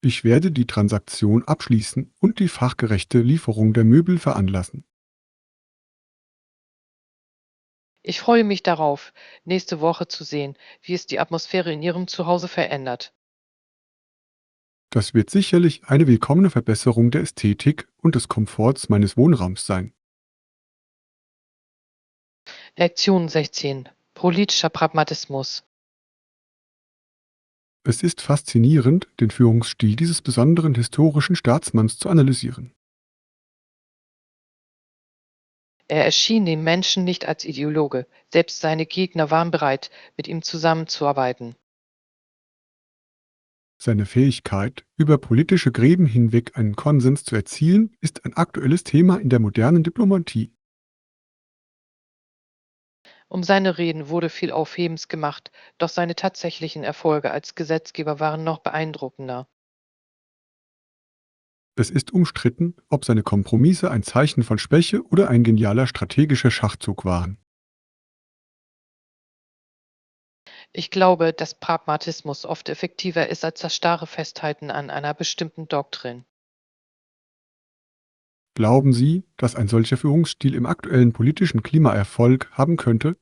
Ich werde die Transaktion abschließen und die fachgerechte Lieferung der Möbel veranlassen. Ich freue mich darauf, nächste Woche zu sehen, wie es die Atmosphäre in Ihrem Zuhause verändert. Das wird sicherlich eine willkommene Verbesserung der Ästhetik und des Komforts meines Wohnraums sein. Lektion 16. Politischer Pragmatismus. Es ist faszinierend, den Führungsstil dieses besonderen historischen Staatsmanns zu analysieren. Er erschien den Menschen nicht als Ideologe, selbst seine Gegner waren bereit, mit ihm zusammenzuarbeiten. Seine Fähigkeit, über politische Gräben hinweg einen Konsens zu erzielen, ist ein aktuelles Thema in der modernen Diplomatie. Um seine Reden wurde viel Aufhebens gemacht, doch seine tatsächlichen Erfolge als Gesetzgeber waren noch beeindruckender. Es ist umstritten, ob seine Kompromisse ein Zeichen von Schwäche oder ein genialer strategischer Schachzug waren. Ich glaube, dass Pragmatismus oft effektiver ist als das starre Festhalten an einer bestimmten Doktrin. Glauben Sie, dass ein solcher Führungsstil im aktuellen politischen Klima Erfolg haben könnte?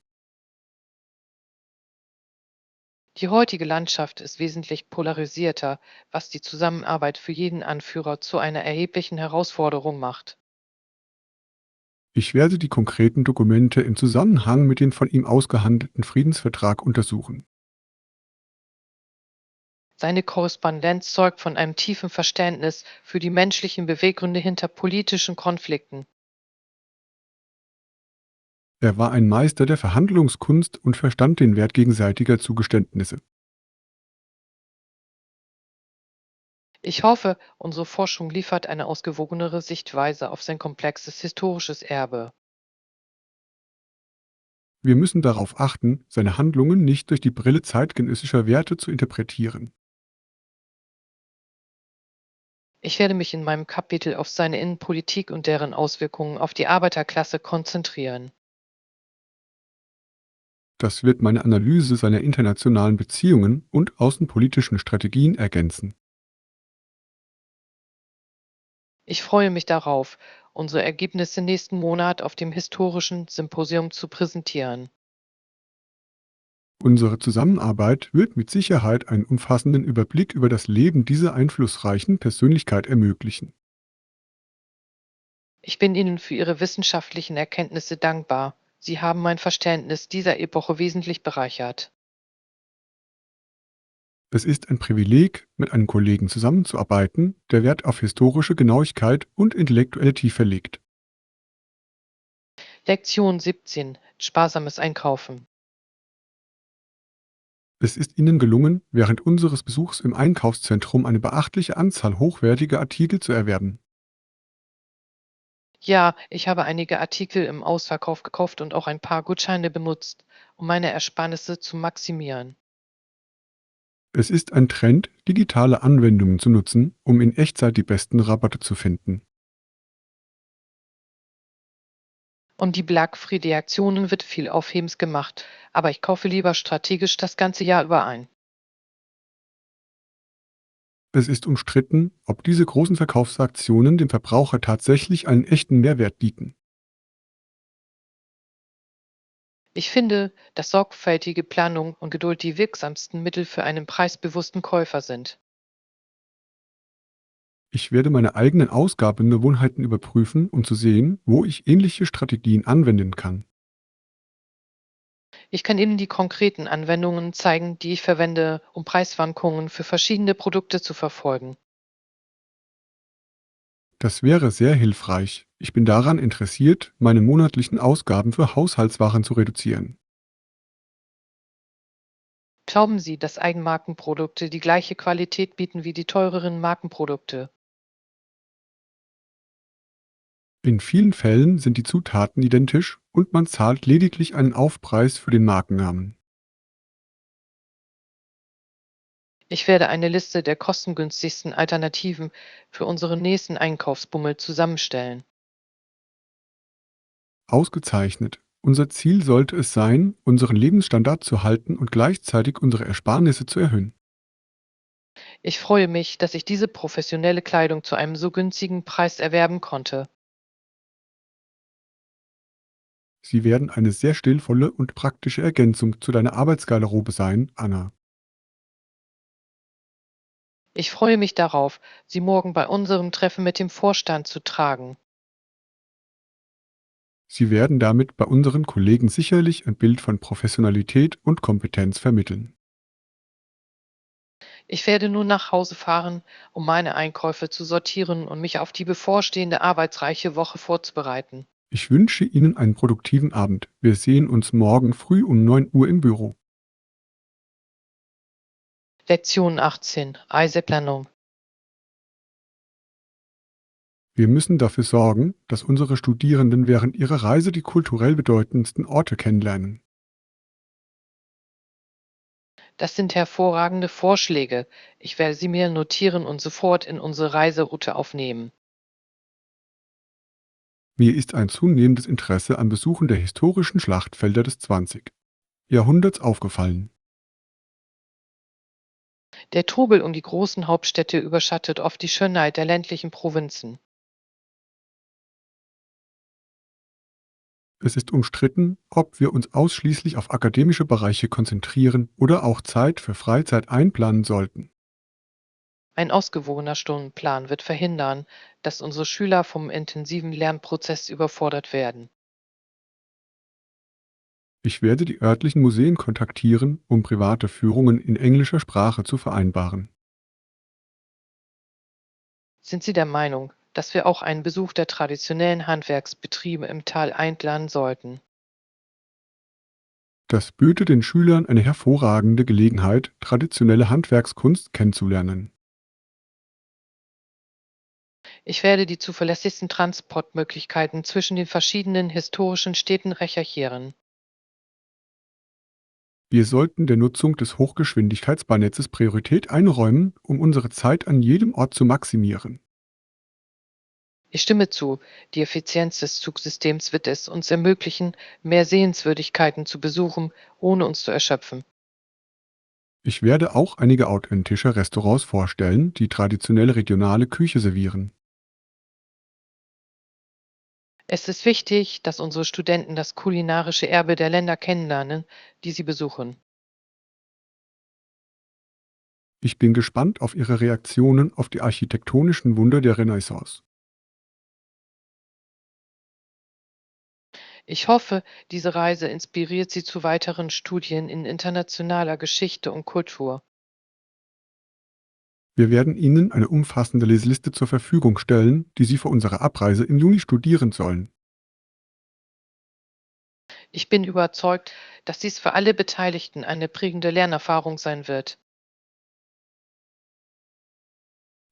Die heutige Landschaft ist wesentlich polarisierter, was die Zusammenarbeit für jeden Anführer zu einer erheblichen Herausforderung macht. Ich werde die konkreten Dokumente im Zusammenhang mit dem von ihm ausgehandelten Friedensvertrag untersuchen. Seine Korrespondenz zeugt von einem tiefen Verständnis für die menschlichen Beweggründe hinter politischen Konflikten. Er war ein Meister der Verhandlungskunst und verstand den Wert gegenseitiger Zugeständnisse. Ich hoffe, unsere Forschung liefert eine ausgewogenere Sichtweise auf sein komplexes historisches Erbe. Wir müssen darauf achten, seine Handlungen nicht durch die Brille zeitgenössischer Werte zu interpretieren. Ich werde mich in meinem Kapitel auf seine Innenpolitik und deren Auswirkungen auf die Arbeiterklasse konzentrieren. Das wird meine Analyse seiner internationalen Beziehungen und außenpolitischen Strategien ergänzen. Ich freue mich darauf, unsere Ergebnisse nächsten Monat auf dem historischen Symposium zu präsentieren. Unsere Zusammenarbeit wird mit Sicherheit einen umfassenden Überblick über das Leben dieser einflussreichen Persönlichkeit ermöglichen. Ich bin Ihnen für Ihre wissenschaftlichen Erkenntnisse dankbar. Sie haben mein Verständnis dieser Epoche wesentlich bereichert. Es ist ein Privileg, mit einem Kollegen zusammenzuarbeiten, der Wert auf historische Genauigkeit und intellektuelle Tiefe legt. Lektion 17. Sparsames Einkaufen. Es ist Ihnen gelungen, während unseres Besuchs im Einkaufszentrum eine beachtliche Anzahl hochwertiger Artikel zu erwerben. Ja, ich habe einige Artikel im Ausverkauf gekauft und auch ein paar Gutscheine benutzt, um meine Ersparnisse zu maximieren. Es ist ein Trend, digitale Anwendungen zu nutzen, um in Echtzeit die besten Rabatte zu finden. Um die Black Friday-Aktionen wird viel Aufhebens gemacht, aber ich kaufe lieber strategisch das ganze Jahr über ein. Es ist umstritten, ob diese großen Verkaufsaktionen dem Verbraucher tatsächlich einen echten Mehrwert bieten. Ich finde, dass sorgfältige Planung und Geduld die wirksamsten Mittel für einen preisbewussten Käufer sind. Ich werde meine eigenen Ausgabengewohnheiten überprüfen, um zu sehen, wo ich ähnliche Strategien anwenden kann. Ich kann Ihnen die konkreten Anwendungen zeigen, die ich verwende, um Preisschwankungen für verschiedene Produkte zu verfolgen. Das wäre sehr hilfreich. Ich bin daran interessiert, meine monatlichen Ausgaben für Haushaltswaren zu reduzieren. Glauben Sie, dass Eigenmarkenprodukte die gleiche Qualität bieten wie die teureren Markenprodukte? In vielen Fällen sind die Zutaten identisch und man zahlt lediglich einen Aufpreis für den Markennamen. Ich werde eine Liste der kostengünstigsten Alternativen für unseren nächsten Einkaufsbummel zusammenstellen. Ausgezeichnet. Unser Ziel sollte es sein, unseren Lebensstandard zu halten und gleichzeitig unsere Ersparnisse zu erhöhen. Ich freue mich, dass ich diese professionelle Kleidung zu einem so günstigen Preis erwerben konnte. Sie werden eine sehr stilvolle und praktische Ergänzung zu deiner Arbeitsgarderobe sein, Anna. Ich freue mich darauf, sie morgen bei unserem Treffen mit dem Vorstand zu tragen. Sie werden damit bei unseren Kollegen sicherlich ein Bild von Professionalität und Kompetenz vermitteln. Ich werde nun nach Hause fahren, um meine Einkäufe zu sortieren und mich auf die bevorstehende arbeitsreiche Woche vorzubereiten. Ich wünsche Ihnen einen produktiven Abend. Wir sehen uns morgen früh um 9 Uhr im Büro. Lektion 18. Reiseplanung. Wir müssen dafür sorgen, dass unsere Studierenden während ihrer Reise die kulturell bedeutendsten Orte kennenlernen. Das sind hervorragende Vorschläge. Ich werde sie mir notieren und sofort in unsere Reiseroute aufnehmen. Mir ist ein zunehmendes Interesse am Besuchen der historischen Schlachtfelder des 20. Jahrhunderts aufgefallen. Der Trubel um die großen Hauptstädte überschattet oft die Schönheit der ländlichen Provinzen. Es ist umstritten, ob wir uns ausschließlich auf akademische Bereiche konzentrieren oder auch Zeit für Freizeit einplanen sollten. Ein ausgewogener Stundenplan wird verhindern, dass unsere Schüler vom intensiven Lernprozess überfordert werden. Ich werde die örtlichen Museen kontaktieren, um private Führungen in englischer Sprache zu vereinbaren. Sind Sie der Meinung, dass wir auch einen Besuch der traditionellen Handwerksbetriebe im Tal einplanen sollten? Das böte den Schülern eine hervorragende Gelegenheit, traditionelle Handwerkskunst kennenzulernen. Ich werde die zuverlässigsten Transportmöglichkeiten zwischen den verschiedenen historischen Städten recherchieren. Wir sollten der Nutzung des Hochgeschwindigkeitsbahnnetzes Priorität einräumen, um unsere Zeit an jedem Ort zu maximieren. Ich stimme zu, die Effizienz des Zugsystems wird es uns ermöglichen, mehr Sehenswürdigkeiten zu besuchen, ohne uns zu erschöpfen. Ich werde auch einige authentische Restaurants vorstellen, die traditionelle regionale Küche servieren. Es ist wichtig, dass unsere Studenten das kulinarische Erbe der Länder kennenlernen, die sie besuchen. Ich bin gespannt auf Ihre Reaktionen auf die architektonischen Wunder der Renaissance. Ich hoffe, diese Reise inspiriert Sie zu weiteren Studien in internationaler Geschichte und Kultur. Wir werden Ihnen eine umfassende Leseliste zur Verfügung stellen, die Sie vor unserer Abreise im Juni studieren sollen. Ich bin überzeugt, dass dies für alle Beteiligten eine prägende Lernerfahrung sein wird.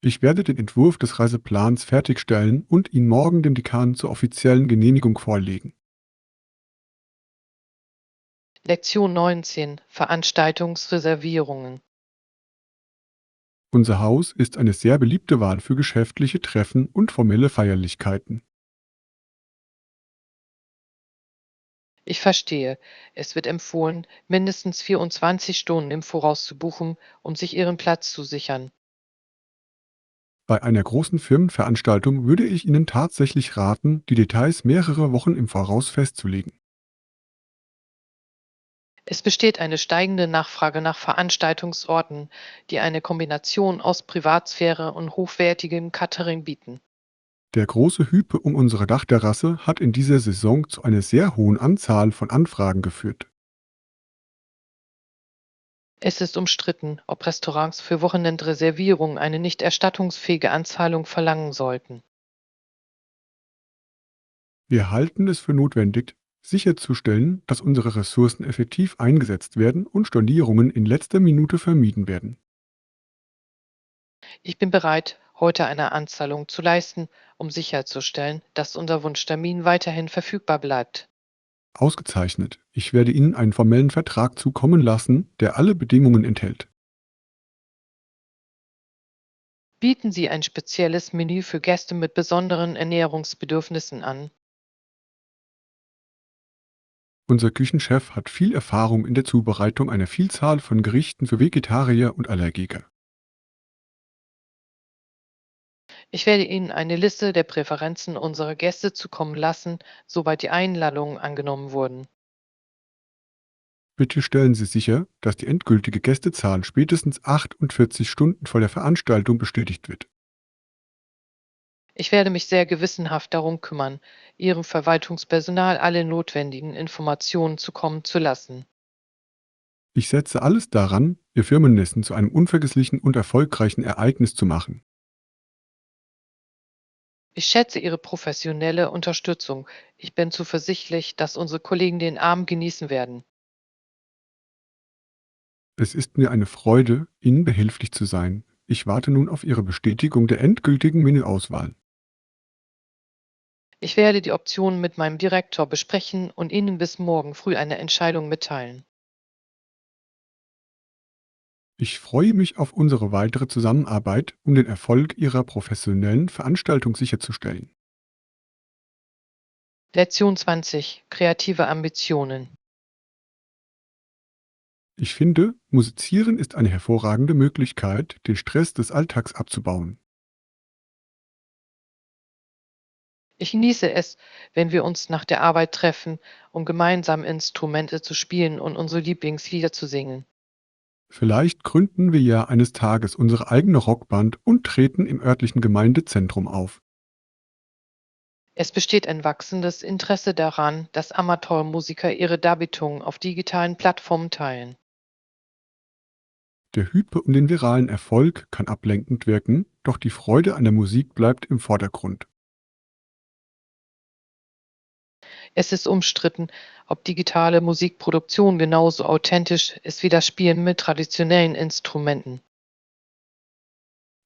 Ich werde den Entwurf des Reiseplans fertigstellen und ihn morgen dem Dekan zur offiziellen Genehmigung vorlegen. Lektion 19: Veranstaltungsreservierungen. Unser Haus ist eine sehr beliebte Wahl für geschäftliche Treffen und formelle Feierlichkeiten. Ich verstehe. Es wird empfohlen, mindestens 24 Stunden im Voraus zu buchen, um sich Ihren Platz zu sichern. Bei einer großen Firmenveranstaltung würde ich Ihnen tatsächlich raten, die Details mehrere Wochen im Voraus festzulegen. Es besteht eine steigende Nachfrage nach Veranstaltungsorten, die eine Kombination aus Privatsphäre und hochwertigem Catering bieten. Der große Hüpe um unsere Dachterrasse hat in dieser Saison zu einer sehr hohen Anzahl von Anfragen geführt. Es ist umstritten, ob Restaurants für Wochenendreservierungen eine nicht erstattungsfähige Anzahlung verlangen sollten. Wir halten es für notwendig, sicherzustellen, dass unsere Ressourcen effektiv eingesetzt werden und Stornierungen in letzter Minute vermieden werden. Ich bin bereit, heute eine Anzahlung zu leisten, um sicherzustellen, dass unser Wunschtermin weiterhin verfügbar bleibt. Ausgezeichnet. Ich werde Ihnen einen formellen Vertrag zukommen lassen, der alle Bedingungen enthält. Bieten Sie ein spezielles Menü für Gäste mit besonderen Ernährungsbedürfnissen an? Unser Küchenchef hat viel Erfahrung in der Zubereitung einer Vielzahl von Gerichten für Vegetarier und Allergiker. Ich werde Ihnen eine Liste der Präferenzen unserer Gäste zukommen lassen, sobald die Einladungen angenommen wurden. Bitte stellen Sie sicher, dass die endgültige Gästezahl spätestens 48 Stunden vor der Veranstaltung bestätigt wird. Ich werde mich sehr gewissenhaft darum kümmern, Ihrem Verwaltungspersonal alle notwendigen Informationen zukommen zu lassen. Ich setze alles daran, Ihr Firmennessen zu einem unvergesslichen und erfolgreichen Ereignis zu machen. Ich schätze Ihre professionelle Unterstützung. Ich bin zuversichtlich, dass unsere Kollegen den Abend genießen werden. Es ist mir eine Freude, Ihnen behilflich zu sein. Ich warte nun auf Ihre Bestätigung der endgültigen Menüauswahl. Ich werde die Optionen mit meinem Direktor besprechen und Ihnen bis morgen früh eine Entscheidung mitteilen. Ich freue mich auf unsere weitere Zusammenarbeit, um den Erfolg Ihrer professionellen Veranstaltung sicherzustellen. Lektion 20: Kreative Ambitionen. Ich finde, Musizieren ist eine hervorragende Möglichkeit, den Stress des Alltags abzubauen. Ich genieße es, wenn wir uns nach der Arbeit treffen, um gemeinsam Instrumente zu spielen und unsere Lieblingslieder zu singen. Vielleicht gründen wir ja eines Tages unsere eigene Rockband und treten im örtlichen Gemeindezentrum auf. Es besteht ein wachsendes Interesse daran, dass Amateurmusiker ihre Darbietungen auf digitalen Plattformen teilen. Der Hype um den viralen Erfolg kann ablenkend wirken, doch die Freude an der Musik bleibt im Vordergrund. Es ist umstritten, ob digitale Musikproduktion genauso authentisch ist wie das Spielen mit traditionellen Instrumenten.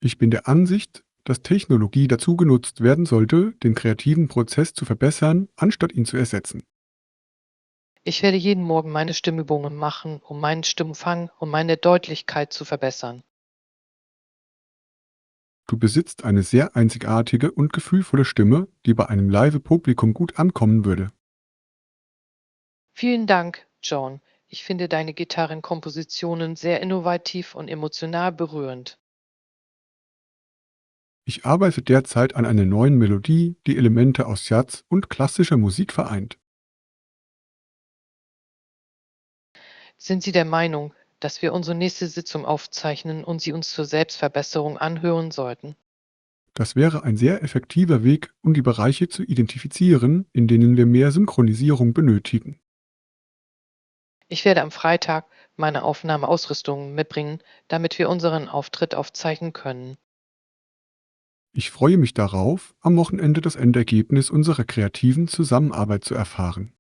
Ich bin der Ansicht, dass Technologie dazu genutzt werden sollte, den kreativen Prozess zu verbessern, anstatt ihn zu ersetzen. Ich werde jeden Morgen meine Stimmübungen machen, um meinen Stimmfang und meine Deutlichkeit zu verbessern. Du besitzt eine sehr einzigartige und gefühlvolle Stimme, die bei einem Live-Publikum gut ankommen würde. Vielen Dank, John. Ich finde deine Gitarrenkompositionen sehr innovativ und emotional berührend. Ich arbeite derzeit an einer neuen Melodie, die Elemente aus Jazz und klassischer Musik vereint. Sind Sie der Meinung, dass wir unsere nächste Sitzung aufzeichnen und sie uns zur Selbstverbesserung anhören sollten? Das wäre ein sehr effektiver Weg, um die Bereiche zu identifizieren, in denen wir mehr Synchronisierung benötigen. Ich werde am Freitag meine Aufnahmeausrüstung mitbringen, damit wir unseren Auftritt aufzeichnen können. Ich freue mich darauf, am Wochenende das Endergebnis unserer kreativen Zusammenarbeit zu erfahren.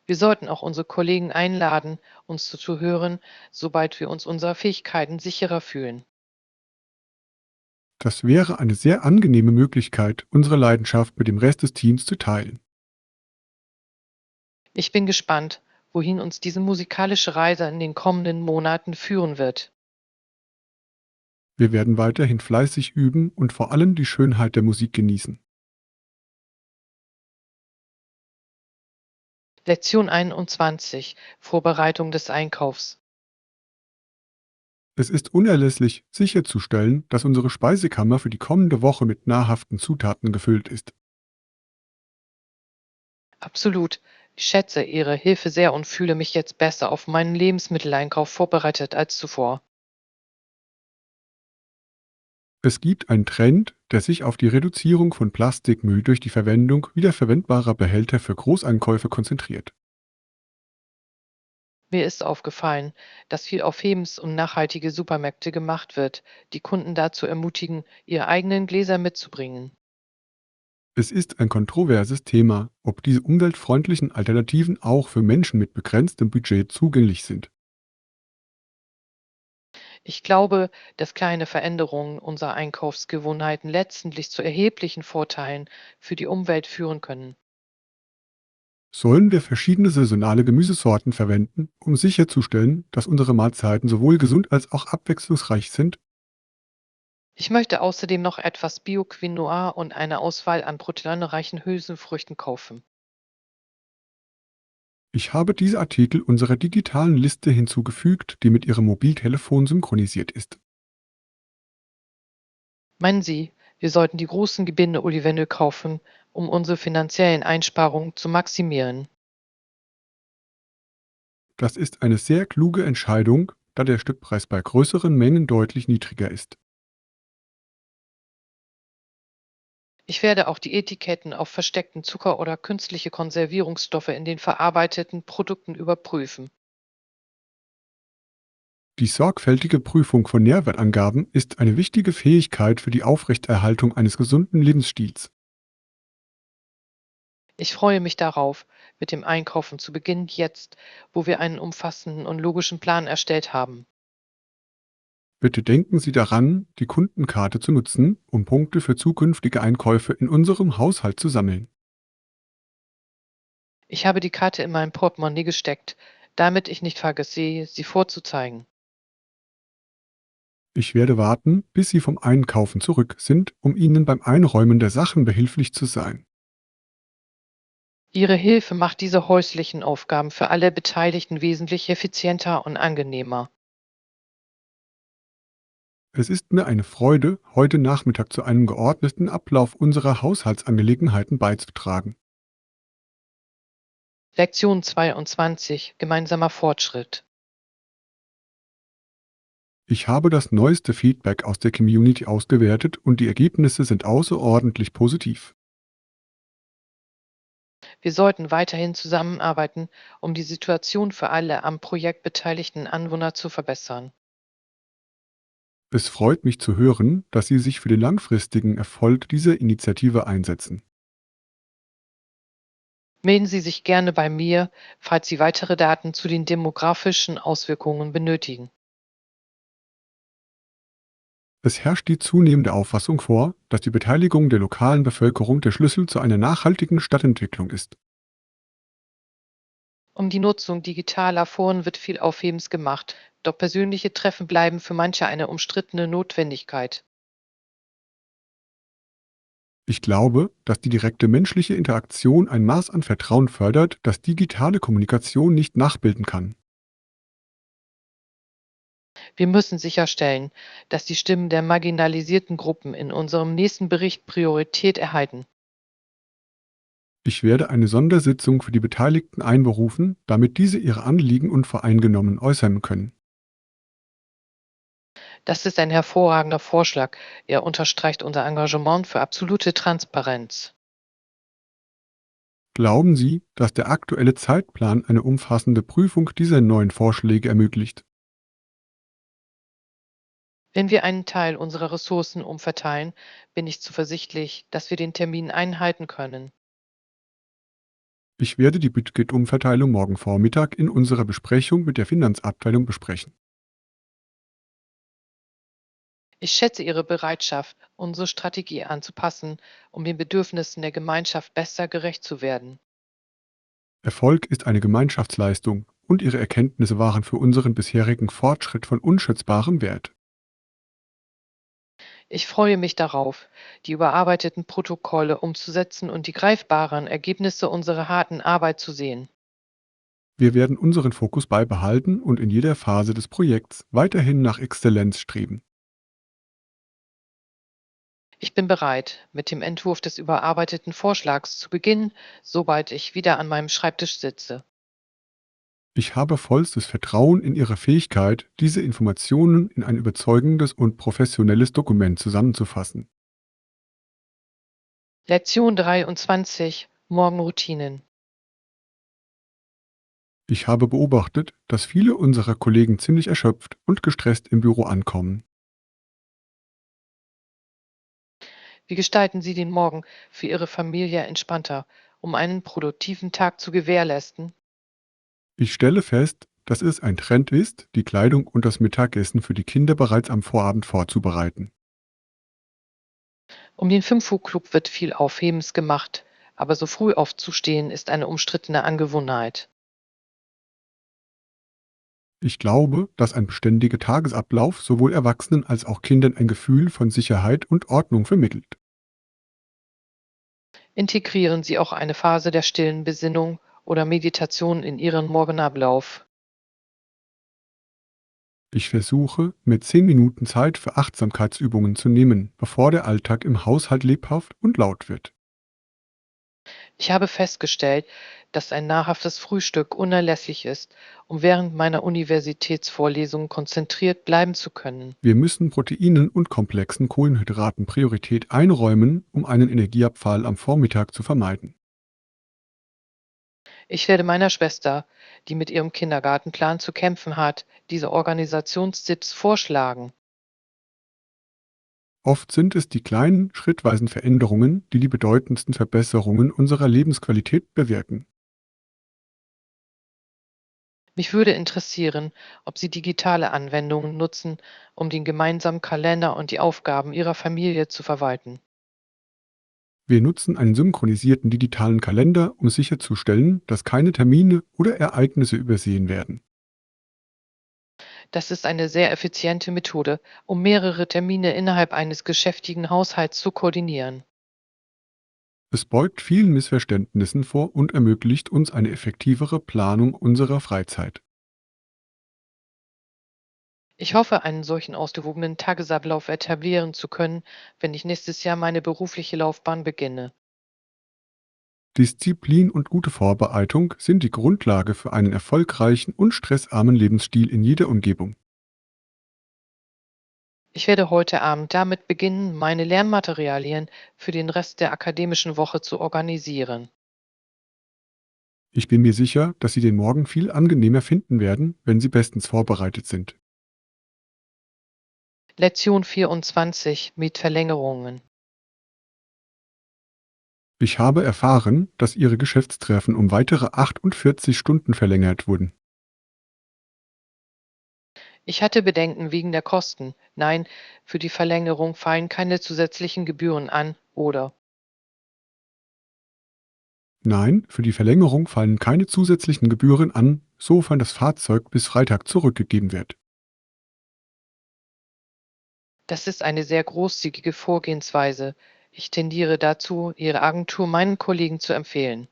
Wir sollten auch unsere Kollegen einladen, uns zuzuhören, sobald wir uns unserer Fähigkeiten sicherer fühlen. Das wäre eine sehr angenehme Möglichkeit, unsere Leidenschaft mit dem Rest des Teams zu teilen. Ich bin gespannt, wohin uns diese musikalische Reise in den kommenden Monaten führen wird. Wir werden weiterhin fleißig üben und vor allem die Schönheit der Musik genießen. Lektion 21. Vorbereitung des Einkaufs. Es ist unerlässlich, sicherzustellen, dass unsere Speisekammer für die kommende Woche mit nahrhaften Zutaten gefüllt ist. Absolut. Ich schätze Ihre Hilfe sehr und fühle mich jetzt besser auf meinen Lebensmitteleinkauf vorbereitet als zuvor. Es gibt einen Trend, der sich auf die Reduzierung von Plastikmüll durch die Verwendung wiederverwendbarer Behälter für Großeinkäufe konzentriert. Mir ist aufgefallen, dass viel auf Lebens- und nachhaltige Supermärkte gemacht wird, die Kunden dazu ermutigen, ihre eigenen Gläser mitzubringen. Es ist ein kontroverses Thema, ob diese umweltfreundlichen Alternativen auch für Menschen mit begrenztem Budget zugänglich sind. Ich glaube, dass kleine Veränderungen unserer Einkaufsgewohnheiten letztendlich zu erheblichen Vorteilen für die Umwelt führen können. Sollen wir verschiedene saisonale Gemüsesorten verwenden, um sicherzustellen, dass unsere Mahlzeiten sowohl gesund als auch abwechslungsreich sind? Ich möchte außerdem noch etwas Bio-Quinoa und eine Auswahl an proteinreichen Hülsenfrüchten kaufen. Ich habe diese Artikel unserer digitalen Liste hinzugefügt, die mit Ihrem Mobiltelefon synchronisiert ist. Meinen Sie, wir sollten die großen Gebinde-Olivendel kaufen, um unsere finanziellen Einsparungen zu maximieren? Das ist eine sehr kluge Entscheidung, da der Stückpreis bei größeren Mengen deutlich niedriger ist. Ich werde auch die Etiketten auf versteckten Zucker oder künstliche Konservierungsstoffe in den verarbeiteten Produkten überprüfen. Die sorgfältige Prüfung von Nährwertangaben ist eine wichtige Fähigkeit für die Aufrechterhaltung eines gesunden Lebensstils. Ich freue mich darauf, mit dem Einkaufen zu beginnen jetzt, wo wir einen umfassenden und logischen Plan erstellt haben. Bitte denken Sie daran, die Kundenkarte zu nutzen, um Punkte für zukünftige Einkäufe in unserem Haushalt zu sammeln. Ich habe die Karte in mein Portemonnaie gesteckt, damit ich nicht vergesse, sie vorzuzeigen. Ich werde warten, bis Sie vom Einkaufen zurück sind, um Ihnen beim Einräumen der Sachen behilflich zu sein. Ihre Hilfe macht diese häuslichen Aufgaben für alle Beteiligten wesentlich effizienter und angenehmer. Es ist mir eine Freude, heute Nachmittag zu einem geordneten Ablauf unserer Haushaltsangelegenheiten beizutragen. Lektion 22. Gemeinsamer Fortschritt. Ich habe das neueste Feedback aus der Community ausgewertet und die Ergebnisse sind außerordentlich positiv. Wir sollten weiterhin zusammenarbeiten, um die Situation für alle am Projekt beteiligten Anwohner zu verbessern. Es freut mich zu hören, dass Sie sich für den langfristigen Erfolg dieser Initiative einsetzen. Melden Sie sich gerne bei mir, falls Sie weitere Daten zu den demografischen Auswirkungen benötigen. Es herrscht die zunehmende Auffassung vor, dass die Beteiligung der lokalen Bevölkerung der Schlüssel zu einer nachhaltigen Stadtentwicklung ist. Um die Nutzung digitaler Foren wird viel Aufhebens gemacht, doch persönliche Treffen bleiben für manche eine umstrittene Notwendigkeit. Ich glaube, dass die direkte menschliche Interaktion ein Maß an Vertrauen fördert, das digitale Kommunikation nicht nachbilden kann. Wir müssen sicherstellen, dass die Stimmen der marginalisierten Gruppen in unserem nächsten Bericht Priorität erhalten. Ich werde eine Sondersitzung für die Beteiligten einberufen, damit diese ihre Anliegen unvoreingenommen äußern können. Das ist ein hervorragender Vorschlag. Er unterstreicht unser Engagement für absolute Transparenz. Glauben Sie, dass der aktuelle Zeitplan eine umfassende Prüfung dieser neuen Vorschläge ermöglicht? Wenn wir einen Teil unserer Ressourcen umverteilen, bin ich zuversichtlich, dass wir den Termin einhalten können. Ich werde die Budgetumverteilung morgen Vormittag in unserer Besprechung mit der Finanzabteilung besprechen. Ich schätze Ihre Bereitschaft, unsere Strategie anzupassen, um den Bedürfnissen der Gemeinschaft besser gerecht zu werden. Erfolg ist eine Gemeinschaftsleistung und Ihre Erkenntnisse waren für unseren bisherigen Fortschritt von unschätzbarem Wert. Ich freue mich darauf, die überarbeiteten Protokolle umzusetzen und die greifbaren Ergebnisse unserer harten Arbeit zu sehen. Wir werden unseren Fokus beibehalten und in jeder Phase des Projekts weiterhin nach Exzellenz streben. Ich bin bereit, mit dem Entwurf des überarbeiteten Vorschlags zu beginnen, sobald ich wieder an meinem Schreibtisch sitze. Ich habe vollstes Vertrauen in Ihre Fähigkeit, diese Informationen in ein überzeugendes und professionelles Dokument zusammenzufassen. Lektion 23. Morgenroutinen. Ich habe beobachtet, dass viele unserer Kollegen ziemlich erschöpft und gestresst im Büro ankommen. Wie gestalten Sie den Morgen für Ihre Familie entspannter, um einen produktiven Tag zu gewährleisten? Ich stelle fest, dass es ein Trend ist, die Kleidung und das Mittagessen für die Kinder bereits am Vorabend vorzubereiten. Um den 5 Uhr Club wird viel Aufhebens gemacht, aber so früh aufzustehen ist eine umstrittene Angewohnheit. Ich glaube, dass ein beständiger Tagesablauf sowohl Erwachsenen als auch Kindern ein Gefühl von Sicherheit und Ordnung vermittelt. Integrieren Sie auch eine Phase der stillen Besinnung oder Meditation in Ihren Morgenablauf. Ich versuche, mir 10 Minuten Zeit für Achtsamkeitsübungen zu nehmen, bevor der Alltag im Haushalt lebhaft und laut wird. Ich habe festgestellt, dass ein nahrhaftes Frühstück unerlässlich ist, um während meiner Universitätsvorlesungen konzentriert bleiben zu können. Wir müssen Proteinen und komplexen Kohlenhydraten Priorität einräumen, um einen Energieabfall am Vormittag zu vermeiden. Ich werde meiner Schwester, die mit ihrem Kindergartenplan zu kämpfen hat, diese Organisationstipps vorschlagen. Oft sind es die kleinen, schrittweisen Veränderungen, die die bedeutendsten Verbesserungen unserer Lebensqualität bewirken. Mich würde interessieren, ob Sie digitale Anwendungen nutzen, um den gemeinsamen Kalender und die Aufgaben Ihrer Familie zu verwalten. Wir nutzen einen synchronisierten digitalen Kalender, um sicherzustellen, dass keine Termine oder Ereignisse übersehen werden. Das ist eine sehr effiziente Methode, um mehrere Termine innerhalb eines geschäftigen Haushalts zu koordinieren. Es beugt vielen Missverständnissen vor und ermöglicht uns eine effektivere Planung unserer Freizeit. Ich hoffe, einen solchen ausgewogenen Tagesablauf etablieren zu können, wenn ich nächstes Jahr meine berufliche Laufbahn beginne. Disziplin und gute Vorbereitung sind die Grundlage für einen erfolgreichen und stressarmen Lebensstil in jeder Umgebung. Ich werde heute Abend damit beginnen, meine Lernmaterialien für den Rest der akademischen Woche zu organisieren. Ich bin mir sicher, dass Sie den Morgen viel angenehmer finden werden, wenn Sie bestens vorbereitet sind. Lektion 24 mit Verlängerungen. Ich habe erfahren, dass Ihre Geschäftstreffen um weitere 48 Stunden verlängert wurden. Ich hatte Bedenken wegen der Kosten. Nein, für die Verlängerung fallen keine zusätzlichen Gebühren an, oder? Nein, für die Verlängerung fallen keine zusätzlichen Gebühren an, sofern das Fahrzeug bis Freitag zurückgegeben wird. Das ist eine sehr großzügige Vorgehensweise. Ich tendiere dazu, Ihre Agentur meinen Kollegen zu empfehlen.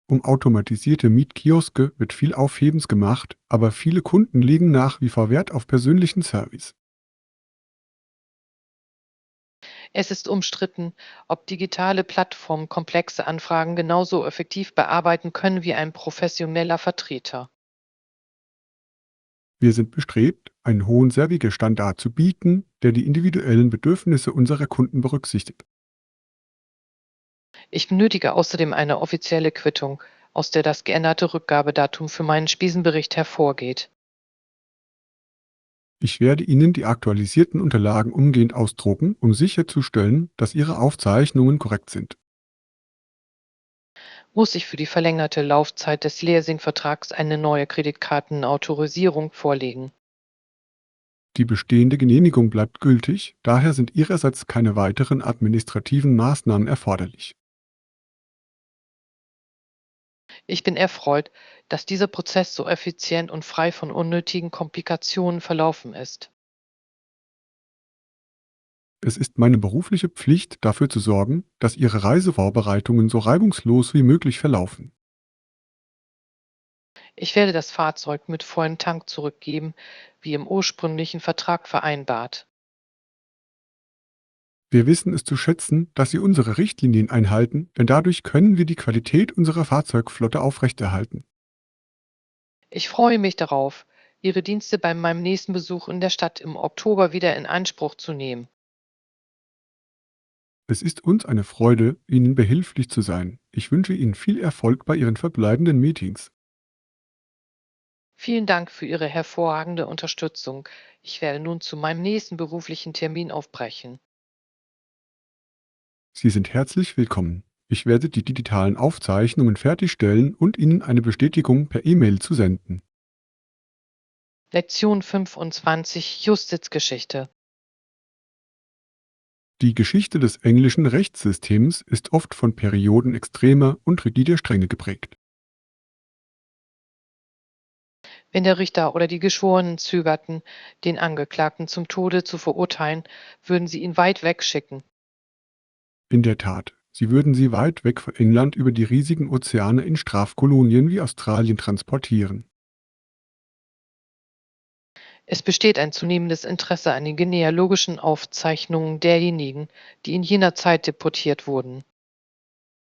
Um automatisierte Mietkioske wird viel Aufhebens gemacht, aber viele Kunden legen nach wie vor Wert auf persönlichen Service. Es ist umstritten, ob digitale Plattformen komplexe Anfragen genauso effektiv bearbeiten können wie ein professioneller Vertreter. Wir sind bestrebt, einen hohen Servicestandard zu bieten, der die individuellen Bedürfnisse unserer Kunden berücksichtigt. Ich benötige außerdem eine offizielle Quittung, aus der das geänderte Rückgabedatum für meinen Spiesenbericht hervorgeht. Ich werde Ihnen die aktualisierten Unterlagen umgehend ausdrucken, um sicherzustellen, dass Ihre Aufzeichnungen korrekt sind. Muss ich für die verlängerte Laufzeit des Leasingvertrags eine neue Kreditkartenautorisierung vorlegen? Die bestehende Genehmigung bleibt gültig, daher sind Ihrerseits keine weiteren administrativen Maßnahmen erforderlich. Ich bin erfreut, dass dieser Prozess so effizient und frei von unnötigen Komplikationen verlaufen ist. Es ist meine berufliche Pflicht, dafür zu sorgen, dass Ihre Reisevorbereitungen so reibungslos wie möglich verlaufen. Ich werde das Fahrzeug mit vollem Tank zurückgeben, wie im ursprünglichen Vertrag vereinbart. Wir wissen es zu schätzen, dass Sie unsere Richtlinien einhalten, denn dadurch können wir die Qualität unserer Fahrzeugflotte aufrechterhalten. Ich freue mich darauf, Ihre Dienste bei meinem nächsten Besuch in der Stadt im Oktober wieder in Anspruch zu nehmen. Es ist uns eine Freude, Ihnen behilflich zu sein. Ich wünsche Ihnen viel Erfolg bei Ihren verbleibenden Meetings. Vielen Dank für Ihre hervorragende Unterstützung. Ich werde nun zu meinem nächsten beruflichen Termin aufbrechen. Sie sind herzlich willkommen. Ich werde die digitalen Aufzeichnungen fertigstellen und Ihnen eine Bestätigung per E-Mail zusenden. Lektion 25 Justizgeschichte. Die Geschichte des englischen Rechtssystems ist oft von Perioden extremer und rigider Strenge geprägt. Wenn der Richter oder die Geschworenen zögerten, den Angeklagten zum Tode zu verurteilen, würden sie ihn weit wegschicken. In der Tat, sie würden sie weit weg von England über die riesigen Ozeane in Strafkolonien wie Australien transportieren. Es besteht ein zunehmendes Interesse an den genealogischen Aufzeichnungen derjenigen, die in jener Zeit deportiert wurden.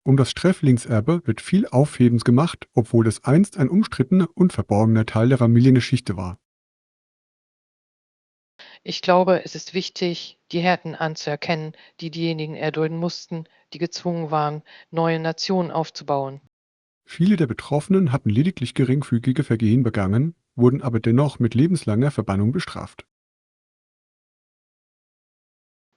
Um das Sträflingserbe wird viel Aufhebens gemacht, obwohl es einst ein umstrittener und verborgener Teil der Familiengeschichte war. Ich glaube, es ist wichtig, die Härten anzuerkennen, die diejenigen erdulden mussten, die gezwungen waren, neue Nationen aufzubauen. Viele der Betroffenen hatten lediglich geringfügige Vergehen begangen, wurden aber dennoch mit lebenslanger Verbannung bestraft.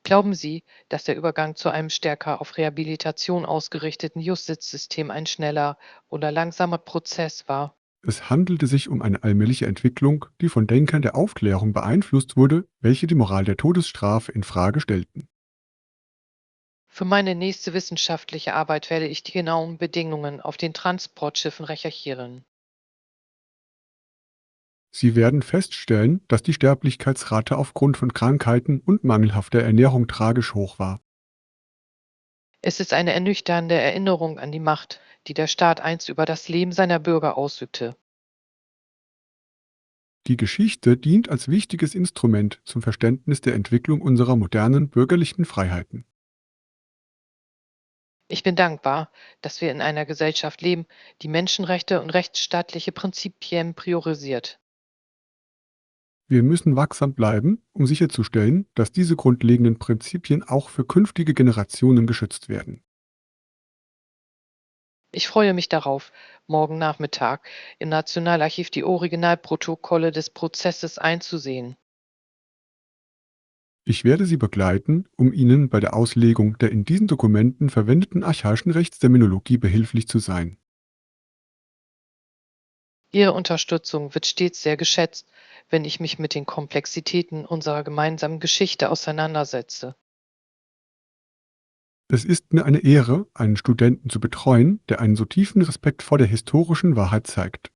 Glauben Sie, dass der Übergang zu einem stärker auf Rehabilitation ausgerichteten Justizsystem ein schneller oder langsamer Prozess war? Es handelte sich um eine allmähliche Entwicklung, die von Denkern der Aufklärung beeinflusst wurde, welche die Moral der Todesstrafe in Frage stellten. Für meine nächste wissenschaftliche Arbeit werde ich die genauen Bedingungen auf den Transportschiffen recherchieren. Sie werden feststellen, dass die Sterblichkeitsrate aufgrund von Krankheiten und mangelhafter Ernährung tragisch hoch war. Es ist eine ernüchternde Erinnerung an die Macht, die der Staat einst über das Leben seiner Bürger ausübte. Die Geschichte dient als wichtiges Instrument zum Verständnis der Entwicklung unserer modernen bürgerlichen Freiheiten. Ich bin dankbar, dass wir in einer Gesellschaft leben, die Menschenrechte und rechtsstaatliche Prinzipien priorisiert. Wir müssen wachsam bleiben, um sicherzustellen, dass diese grundlegenden Prinzipien auch für künftige Generationen geschützt werden. Ich freue mich darauf, morgen Nachmittag im Nationalarchiv die Originalprotokolle des Prozesses einzusehen. Ich werde Sie begleiten, um Ihnen bei der Auslegung der in diesen Dokumenten verwendeten archaischen Rechtsterminologie behilflich zu sein. Ihre Unterstützung wird stets sehr geschätzt, wenn ich mich mit den Komplexitäten unserer gemeinsamen Geschichte auseinandersetze. Es ist mir eine Ehre, einen Studenten zu betreuen, der einen so tiefen Respekt vor der historischen Wahrheit zeigt.